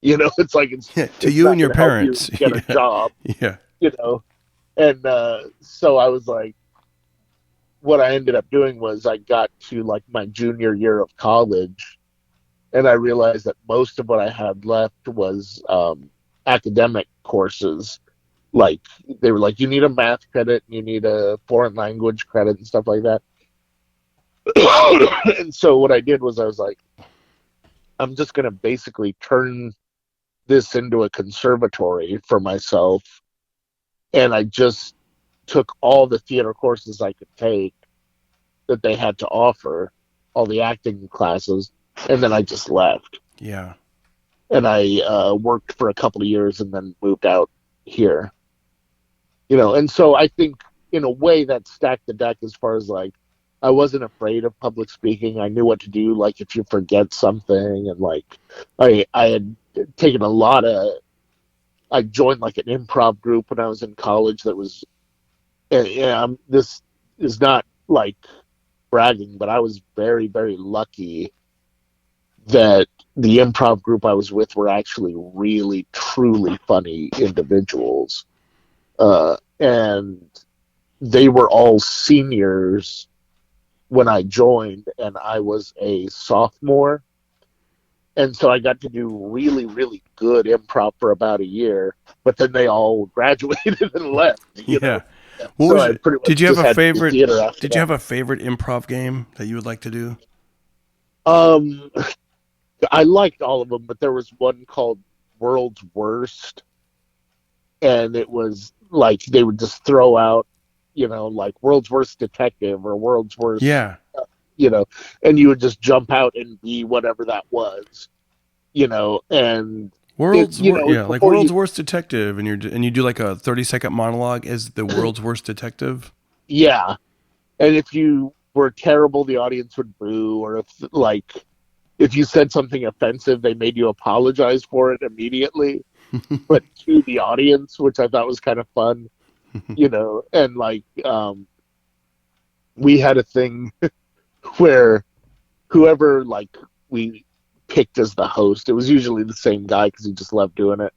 It's like Yeah, to it's you and not your going to help you parents. get a Yeah. job. Yeah. You know, and so I was like, what I ended up doing was I got to like my junior year of college, and I realized that most of what I had left was academic courses. Like they were like, you need a math credit, you need a foreign language credit, and stuff like that. And so what I did was I was like, I'm just going to basically turn this into a conservatory for myself. And I just took all the theater courses I could take that they had to offer, all the acting classes, and then I just left. Yeah. And I worked for a couple of years and then moved out here. And so I think in a way that stacked the deck as far as like I wasn't afraid of public speaking. I knew what to do, like if you forget something, and like I had taken a lot of I joined like an improv group when I was in college that was yeah, this is not like bragging, but I was very, very lucky that the improv group I was with were actually really, truly funny individuals. And they were all seniors when I joined, and I was a sophomore. And so I got to do really, really good improv for about a year, but then they all graduated and left. Yeah. What So was I it? pretty much Did you have just a had to do favorite theater after did you that. have a favorite improv game that you would like to do? Um, I liked all of them, but there was one called World's Worst, and it was like they would just throw out, like World's Worst Detective or World's Worst, Yeah. you know, and you would just jump out and be whatever that was, and Yeah, like before World's you, Worst Detective and you do like a 30-second monologue as the world's worst detective. yeah, and if you were terrible, the audience would boo, or if you said something offensive, they made you apologize for it immediately, but to the audience, which I thought was kind of fun, and like we had a thing where whoever like we picked as the host, it was usually the same guy because he just loved doing it.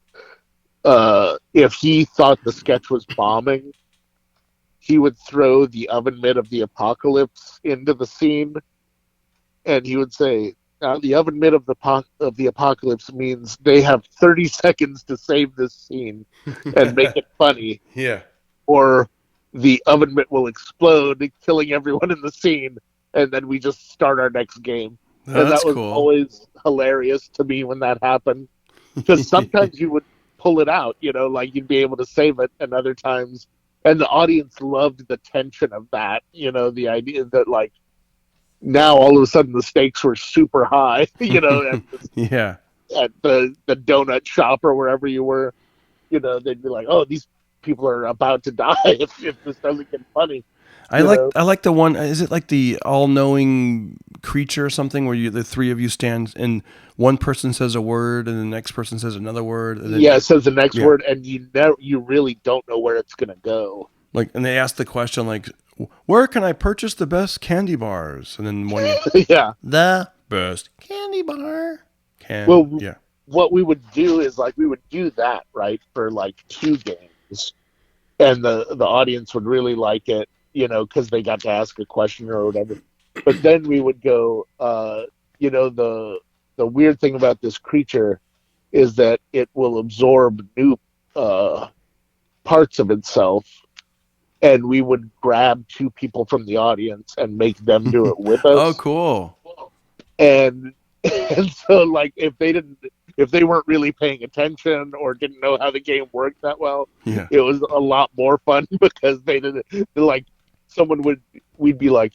If he thought the sketch was bombing, he would throw the oven mitt of the apocalypse into the scene, and he would say, "The oven mitt of the apocalypse means they have 30 seconds to save this scene and make it funny, Yeah. or the oven mitt will explode, killing everyone in the scene, and then we just start our next game." Oh, And that's that was cool. always hilarious to me when that happened, because sometimes you would pull it out, like you'd be able to save it, and other times, and the audience loved the tension of that, the idea that like now all of a sudden the stakes were super high, Yeah. at the donut shop or wherever you were, they'd be like, oh, these people are about to die if this doesn't get funny, I you like know. I like the one. Is it like the all-knowing creature or something where the three of you stand and one person says a word and the next person says another word and then Yeah, it says the next yeah, word, and you really don't know where it's gonna go. like and they ask the question like, where can I purchase the best candy bars? And then one guy, Yeah. the best candy bar can Well, yeah. what we would do is like we would do that right for like two games, and the audience would really like it, because they got to ask a question or whatever. But then we would go, the weird thing about this creature is that it will absorb new uh, parts of itself, and we would grab two people from the audience and make them do it with Oh, us. cool. And and so like if they weren't really paying attention or didn't know how the game worked that well, Yeah. it was a lot more fun because they didn't like someone would we'd be like,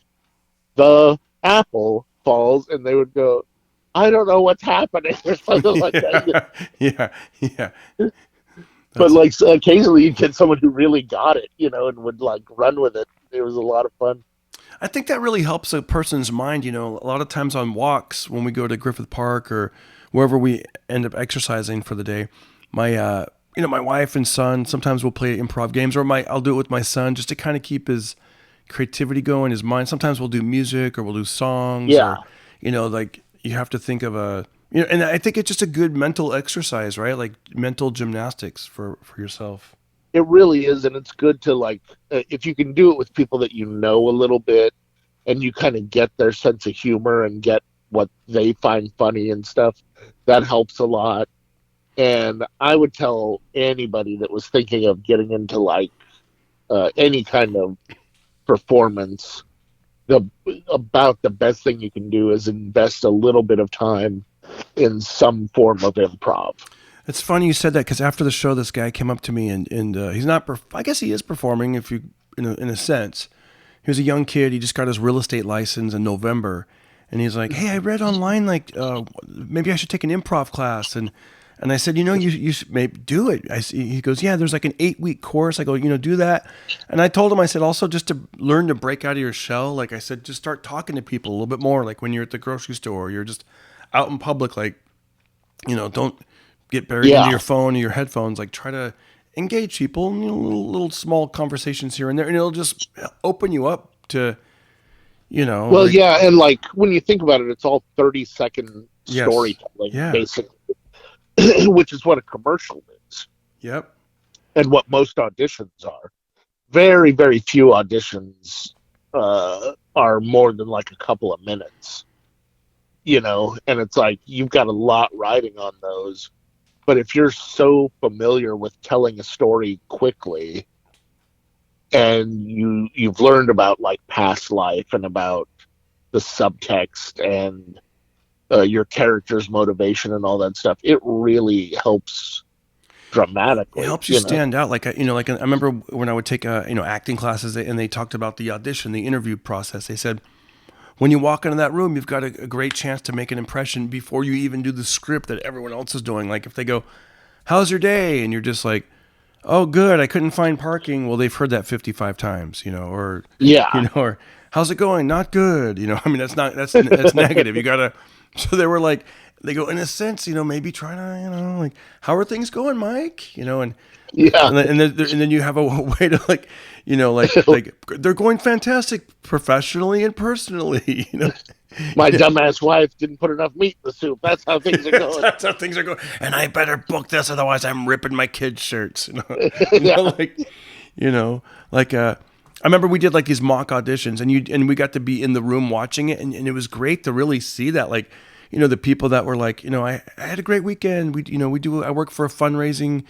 the apple falls, and they would go, I don't know what's happening or something like that. Yeah. Yeah. Yeah. But That's like so occasionally you'd get someone who really got it, and would like run with it. It was a lot of fun. I think that really helps a person's mind. You know, a lot of times on walks when we go to Griffith Park or wherever we end up exercising for the day, my my wife and son sometimes we'll play improv games, or I'll do it with my son just to kind of keep his creativity going, his mind. Sometimes we'll do music or we'll do songs, Yeah, or like you have to think of a and I think it's just a good mental exercise, right? Like mental gymnastics for yourself. it really is, and it's good to like if you can do it with people that you know a little bit, and you kind of get their sense of humor and get what they find funny and stuff. That helps a lot. And I would tell anybody that was thinking of getting into like any kind of performance, the about the best thing you can do is invest a little bit of time in some form of improv. It's funny you said that because after the show, this guy came up to me and he's not. I guess he is performing, if you in a sense. He was a young kid. He just got his real estate license in November, and he's like, "Hey, I read online like maybe I should take an improv class." And I said, you should maybe do it. He goes, "Yeah, there's like an 8-week course." I go, do that. And I told him, I said, also just to learn to break out of your shell. Like I said, just start talking to people a little bit more. Like when you're at the grocery store, or you're just out in public. Like don't get buried into Yeah. your phone or your headphones. Like try to engage people in little small conversations here and there, and it'll just open you up to Well, like yeah, and like when you think about it, it's all 30-second yes, storytelling, yeah, basically, which is what a commercial is yep. and what most auditions are. Very, very few auditions are more than like a couple of minutes, and it's like you've got a lot riding on those. But if you're so familiar with telling a story quickly, and you've learned about like past life and about the subtext and your character's motivation and all that stuff, it really helps It dramatically. helps you stand out. Like like I remember when I would take acting classes, and they talked about the audition, the interview process. They said when you walk into that room, you've got a great chance to make an impression before you even do the script that everyone else is doing. Like if they go, "How's your day?" and you're just like, "Oh, good. I couldn't find parking." Well, they've heard that 55 times, or Yeah, or "How's it going?" "Not good." I mean, that's not that's negative. You gotta So they were like, they go, in a sense, maybe try to, like, how are things going, Mike? And Yeah. and then you have a way to like, like they're going fantastic professionally and personally. My dumbass wife didn't put enough meat in the soup. That's how things are going. That's how things are going. And I better book this, otherwise I'm ripping my kids' shirts. Yeah. Like, like I remember we did like these mock auditions, and we got to be in the room watching it, and it was great to really see that, like, the people that were like, I had a great weekend. I work for a fundraising,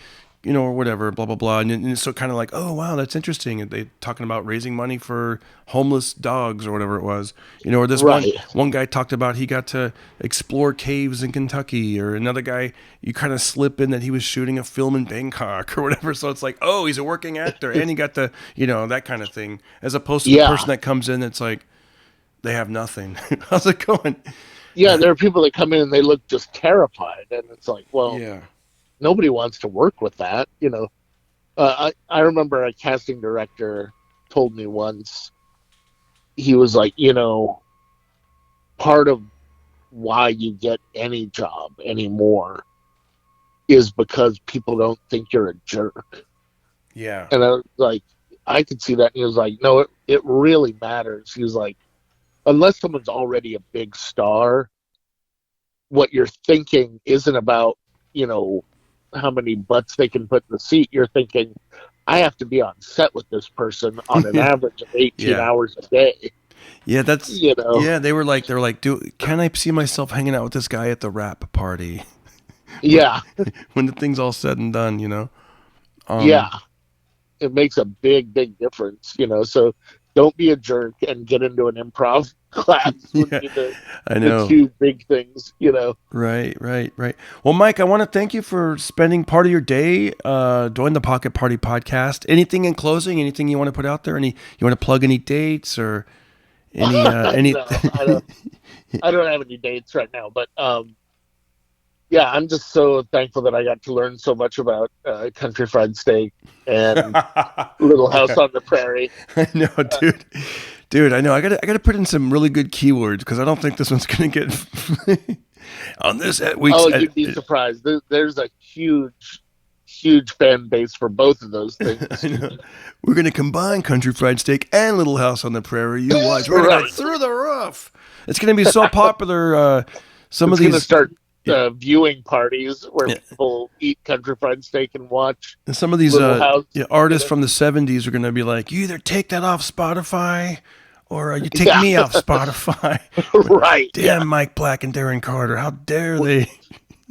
or whatever, blah blah blah, and it's so kind of like, oh wow, that's interesting. And they talking about raising money for homeless dogs or whatever it was, or this Right. one guy talked about he got to explore caves in Kentucky, or another guy you kind of slip in that he was shooting a film in Bangkok or whatever. So it's like, oh, he's a working actor, and he got to, that kind of thing, as opposed to the Yeah. person that comes in that's like, they have nothing. How's it going? Yeah. There are people that come in and they look just terrified, and it's like, well, Yeah. nobody wants to work with that. I remember a casting director told me once. He was like, part of why you get any job anymore is because people don't think you're a jerk. Yeah. And I was like, I could see that. And he was like, no, it really matters. He was like, unless someone's already a big star, what you're thinking isn't about, how many butts they can put in the seat. You're thinking, I have to be on set with this person on an average of 18 Yeah. hours a day. Yeah, that's You know? yeah. They were like, can I see myself hanging out with this guy at the rap party when, Yeah, when the thing's all said and done? yeah. Um, It makes a big, big difference. So don't be a jerk and get into an improv class would yeah, be the, I the know. two big things. Right, right, right. Well, Mike, I want to thank you for spending part of your day doing the Pocket Party podcast. Anything in closing? Anything you want to put out there? You want to plug any dates or any? No, I don't have any dates right now, but yeah, I'm just so thankful that I got to learn so much about country fried steak and Little House Yeah. on the Prairie. I know, dude. Dude, I know. I gotta put in some really good keywords because I don't think this one's gonna get on this week's. Oh, you'd be surprised. There's a huge, huge fan base for both of those I things. know. We're gonna combine Country Fried Steak and Little House on the Prairie. You watch. We're gonna go Right. through the roof. It's gonna be so popular. Some of It's going to these, start yeah, viewing parties where yeah, people eat country fried steak and watch some of these Little House. yeah, artists from the '70s are gonna be like, you either take that off Spotify or you take Yeah, me off Spotify. right. Yeah. Damn, Mike Black and Darren Carter, how dare Well, they?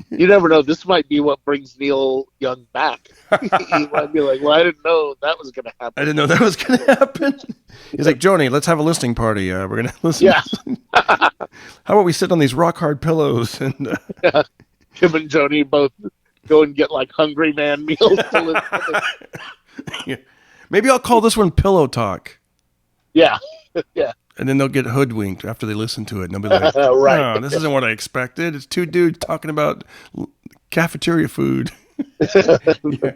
you never know. This might be what brings Neil Young back. He might be like, well, I didn't know that was going to I happen. didn't know that was going to happen. He's like, Joni, let's have a listening party. We're going to listen. Yeah. How about we sit on these rock hard pillows and Kim and Joni both go and get like Hungry Man meals to listen. yeah. Maybe I'll call this one Pillow Talk. Yeah. Yeah. And then they'll get hoodwinked after they listen to it. And they'll be like, Right. oh, this isn't what I expected. It's two dudes talking about cafeteria food. Yeah.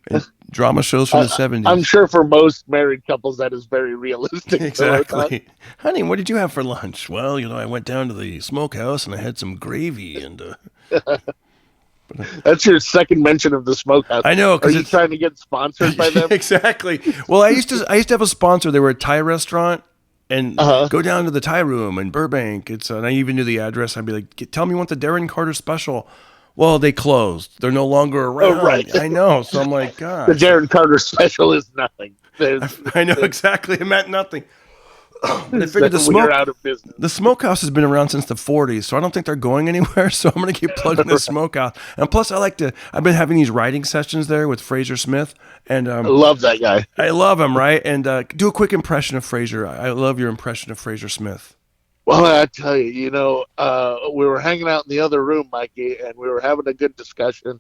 And drama shows from the I'm 70s. sure for most married couples that is very realistic. Exactly. Honey, what did you have for lunch? Well, I went down to the Smokehouse and I had some gravy and That's your second mention of the Smokehouse. I know Are because you it's trying to get sponsored by them? exactly. Well, I used to have a sponsor. They were a Thai restaurant, and Uh-huh. go down to the Thai room in Burbank. And I even knew the address. I'd be like, tell me what the Darren Carter special. Well, they closed. They're no longer around. Oh, right. I know. So I'm like, The gosh. Darren Carter special is nothing. There's, I know exactly. It meant nothing. And I so figured we're out of business. the Smokehouse has been around since the 40s, so I don't think they're going anywhere. So I'm going to keep plugging the Smokehouse. And plus, I've been having these writing sessions there with Frazer Smith, and I love that guy. I love him, right? And do a quick impression of Fraser. I love your impression of Frazer Smith. Well, I tell you, we were hanging out in the other room, Mikey, and we were having a good discussion.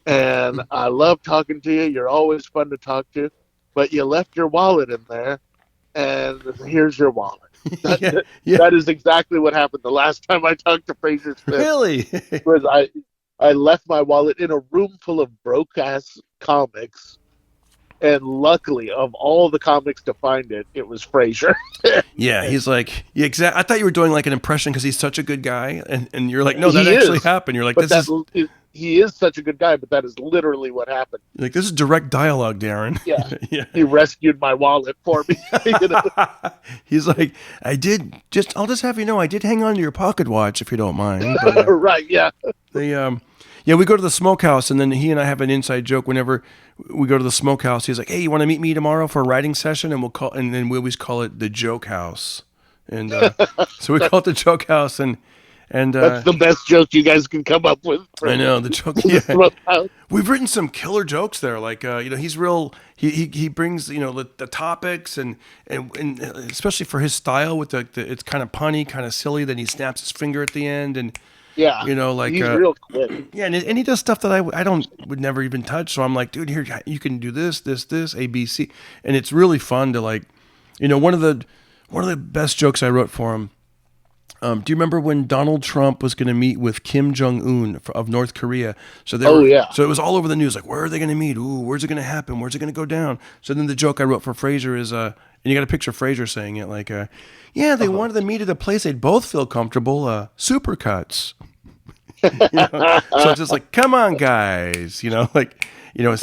And I love talking to you. You're always fun to talk to. But you left your wallet in there, and here's your wallet. Yeah, That, yeah, that is exactly what happened the last time I talked to Fraser Smith. really. Was I left my wallet in a room full of broke ass comics, And luckily, of all the comics to find it, it was Frazer. Yeah, he's like, yeah, exactly. I thought you were doing like an impression because he's such a good guy, and you're like, no, that He actually is, happened. You're like, but this is he is such a good guy, but that is literally what happened. like this is direct dialogue, Darren. Yeah, Yeah. he rescued my wallet for me. He's like, I'll just have you know, I did hang on to your pocket watch if you don't mind. But, Right? Yeah. they yeah, we go to the Smokehouse, and then he and I have an inside joke whenever we go to the Smokehouse. He's like, hey, you want to meet me tomorrow for a writing session? And then we always call it the Joke House. And so we call it the Joke House, and That's the best joke you guys can come up with. I know the joke. The Yeah, Smokehouse. we've written some killer jokes there. Like he's real. He brings the topics and especially for his style with the it's kind of punny, kind of silly. Then he snaps his finger at the end, and Yeah, like he's real quick. yeah, and he does stuff that I would never even touch. So I'm like, dude, here you can do this, A, B, C, and it's really fun to like, one of the best jokes I wrote for him. Do you remember when Donald Trump was going to meet with Kim Jong-un of North Korea? So Yeah. So it was all over the news. Like, where are they going to meet? Ooh, where's it going to happen? Where's it going to go down? So then the joke I wrote for Frazer is, and you got to picture Frazer saying it like, yeah, they wanted to meet at a place they'd both feel comfortable. Supercuts. So it's just like, come on, guys. So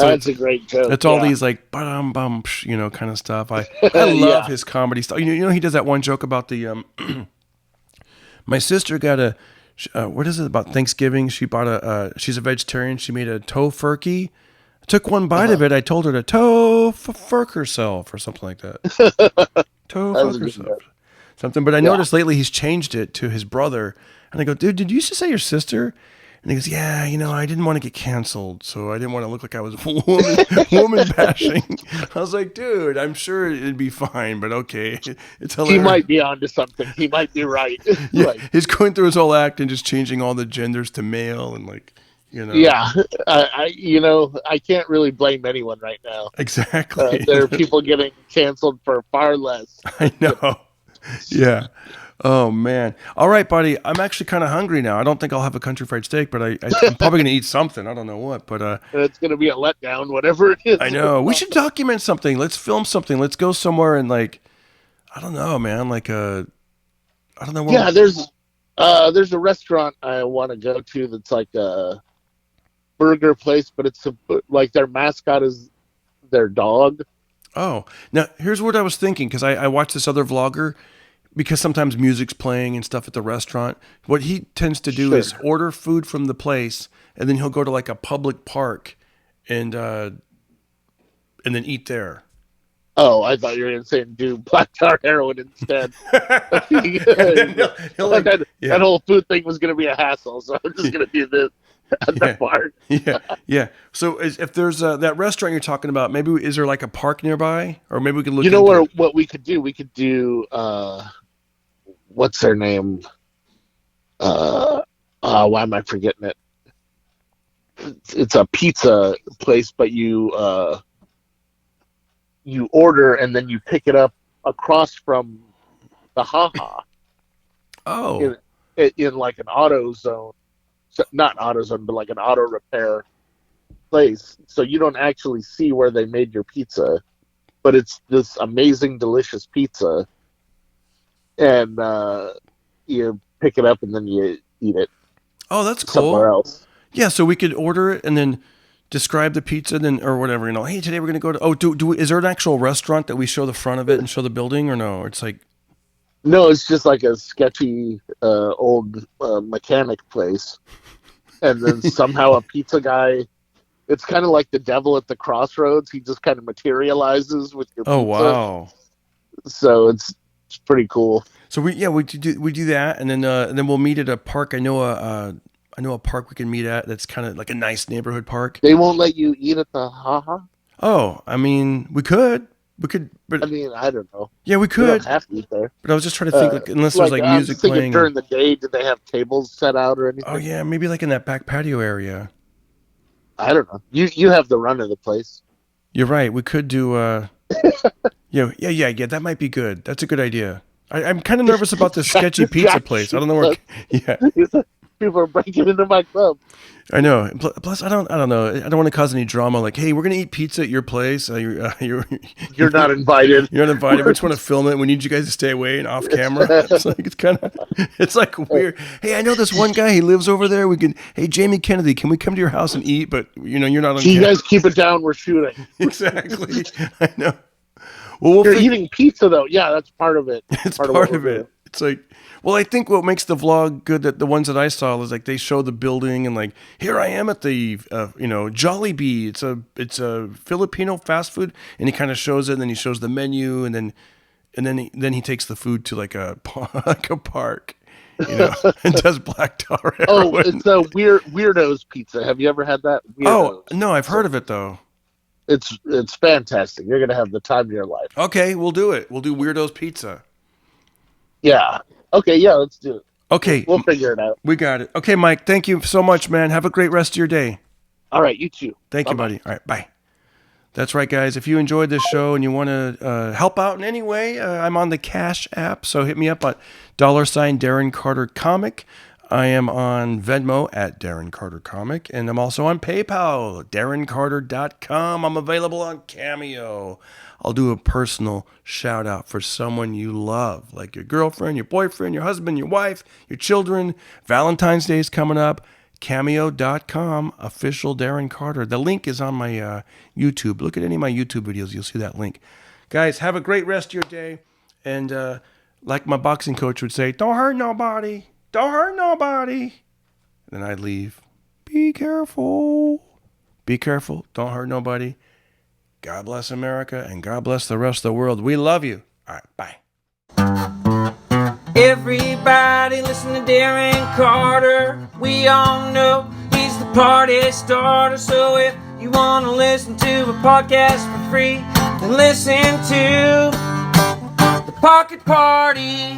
That's a great joke. it's all these like bum, kind of stuff. I love Yeah. his comedy stuff. He does that one joke about the my sister got what is it about Thanksgiving? She bought she's a vegetarian. She made a tofurkey. I took one bite of it. I told her to tofurk herself or something like that. Tofurk herself. Something. But I noticed lately he's changed it to his brother. And I go, dude, did you used to say your sister? And he goes, yeah, I didn't want to get canceled, so I didn't want to look like I was woman bashing. I was like, dude, I'm sure it'd be fine, but okay. It's hilarious. He might be onto something. He might be right. Yeah, he's going through his whole act and just changing all the genders to male and like, Yeah, I can't really blame anyone right now. Exactly. There are people getting canceled for far less. I know. Yeah. Oh man! All right, buddy. I'm actually kind of hungry now. I don't think I'll have a country fried steak, but I'm probably gonna eat something. I don't know what, but it's gonna be a letdown, whatever it is. I know. We should document something. Let's film something. Let's go somewhere and like, I don't know, man. Like I don't know. Yeah, there's a restaurant I want to go to that's like a burger place, but it's like their mascot is their dog. Oh, now here's what I was thinking because I watched this other vlogger. Because sometimes music's playing and stuff at the restaurant. What he tends to do is order food from the place, and then he'll go to like a public park, and then eat there. Oh, I thought you were going to say do black tar heroin instead. No, that whole food thing was going to be a hassle, so I'm just going to do this at the park. Yeah. So if there's that restaurant you're talking about, maybe is there like a park nearby, or maybe we could look. What we could do? We could do. What's their name? Why am I forgetting it? It's a pizza place, but you order and then you pick it up across from the haha. Oh. In like an auto zone, not auto zone, but like an auto repair place. So you don't actually see where they made your pizza, but it's this amazing, delicious pizza. And you pick it up and then you eat it. Oh, that's cool. Somewhere else. Yeah, so we could order it and then describe the pizza, then or whatever. Hey, today we're gonna go to. Oh, is there an actual restaurant that we show the front of it and show the building, or no? It's like. No, it's just like a sketchy old mechanic place, and then somehow a pizza guy. It's kind of like the devil at the crossroads. He just kind of materializes with your pizza. Oh wow! So it's pretty cool. So we do that, and then we'll meet at a park. I know a park we can meet at that's kind of like a nice neighborhood park. They won't let you eat at the haha. Oh, I mean, we could, but I mean, I don't know. Yeah, we could. You don't have to eat there. But I was just trying to think, like, unless there's like music playing during the day. Did they have tables set out or anything? Oh yeah, maybe like in that back patio area. I don't know. You have the run of the place. You're right. We could do. Yeah. That might be good. That's a good idea. I'm kind of nervous about this sketchy pizza place. I don't know where. Yeah. People are breaking into my club. I know. Plus, I don't know. I don't want to cause any drama. Like, hey, we're gonna eat pizza at your place. You're not invited. You're not invited. We just want to film it. We need you guys to stay away and off camera. It's like weird. Hey, I know this one guy. He lives over there. Hey, Jamie Kennedy, can we come to your house and eat? But you're not on. So you guys keep it down. We're shooting. Exactly. I know. Well, you're eating pizza though. Yeah, that's part of it. It's part of it. It's like. Well, I think what makes the vlog good, that the ones that I saw, is like they show the building and like, here I am at the Jollibee. It's a Filipino fast food, and he kind of shows it, and then he shows the menu, and then he takes the food to like a park, and does black tar. Oh, it's a Weirdos pizza. Have you ever had that? Oh no, I've heard of it though. It's fantastic. You're gonna have the time of your life. Okay, we'll do it. We'll do Weirdos pizza. Yeah. Okay, yeah, let's do it. Okay. We'll figure it out. We got it. Okay, Mike, thank you so much, man. Have a great rest of your day. All right, you too. Thank you, buddy. All right, bye. That's right, guys. If you enjoyed this show and you want to help out in any way, I'm on the Cash app, so hit me up at $ Darren Carter Comic. I am on Venmo at Darren Carter Comic, and I'm also on PayPal, DarrenCarter.com. I'm available on CAMEO. I'll do a personal shout out for someone you love, like your girlfriend, your boyfriend, your husband, your wife, your children. Valentine's Day is coming up. Cameo.com, official Darren Carter. The link is on my YouTube. Look at any of my YouTube videos. You'll see that link. Guys, have a great rest of your day. And like my boxing coach would say, don't hurt nobody. Don't hurt nobody. Then I'd leave. Be careful. Be careful. Don't hurt nobody. God bless America, and God bless the rest of the world. We love you. All right, bye. Everybody listen to Darren Carter. We all know he's the party starter. So if you want to listen to a podcast for free, then listen to The Pocket Party.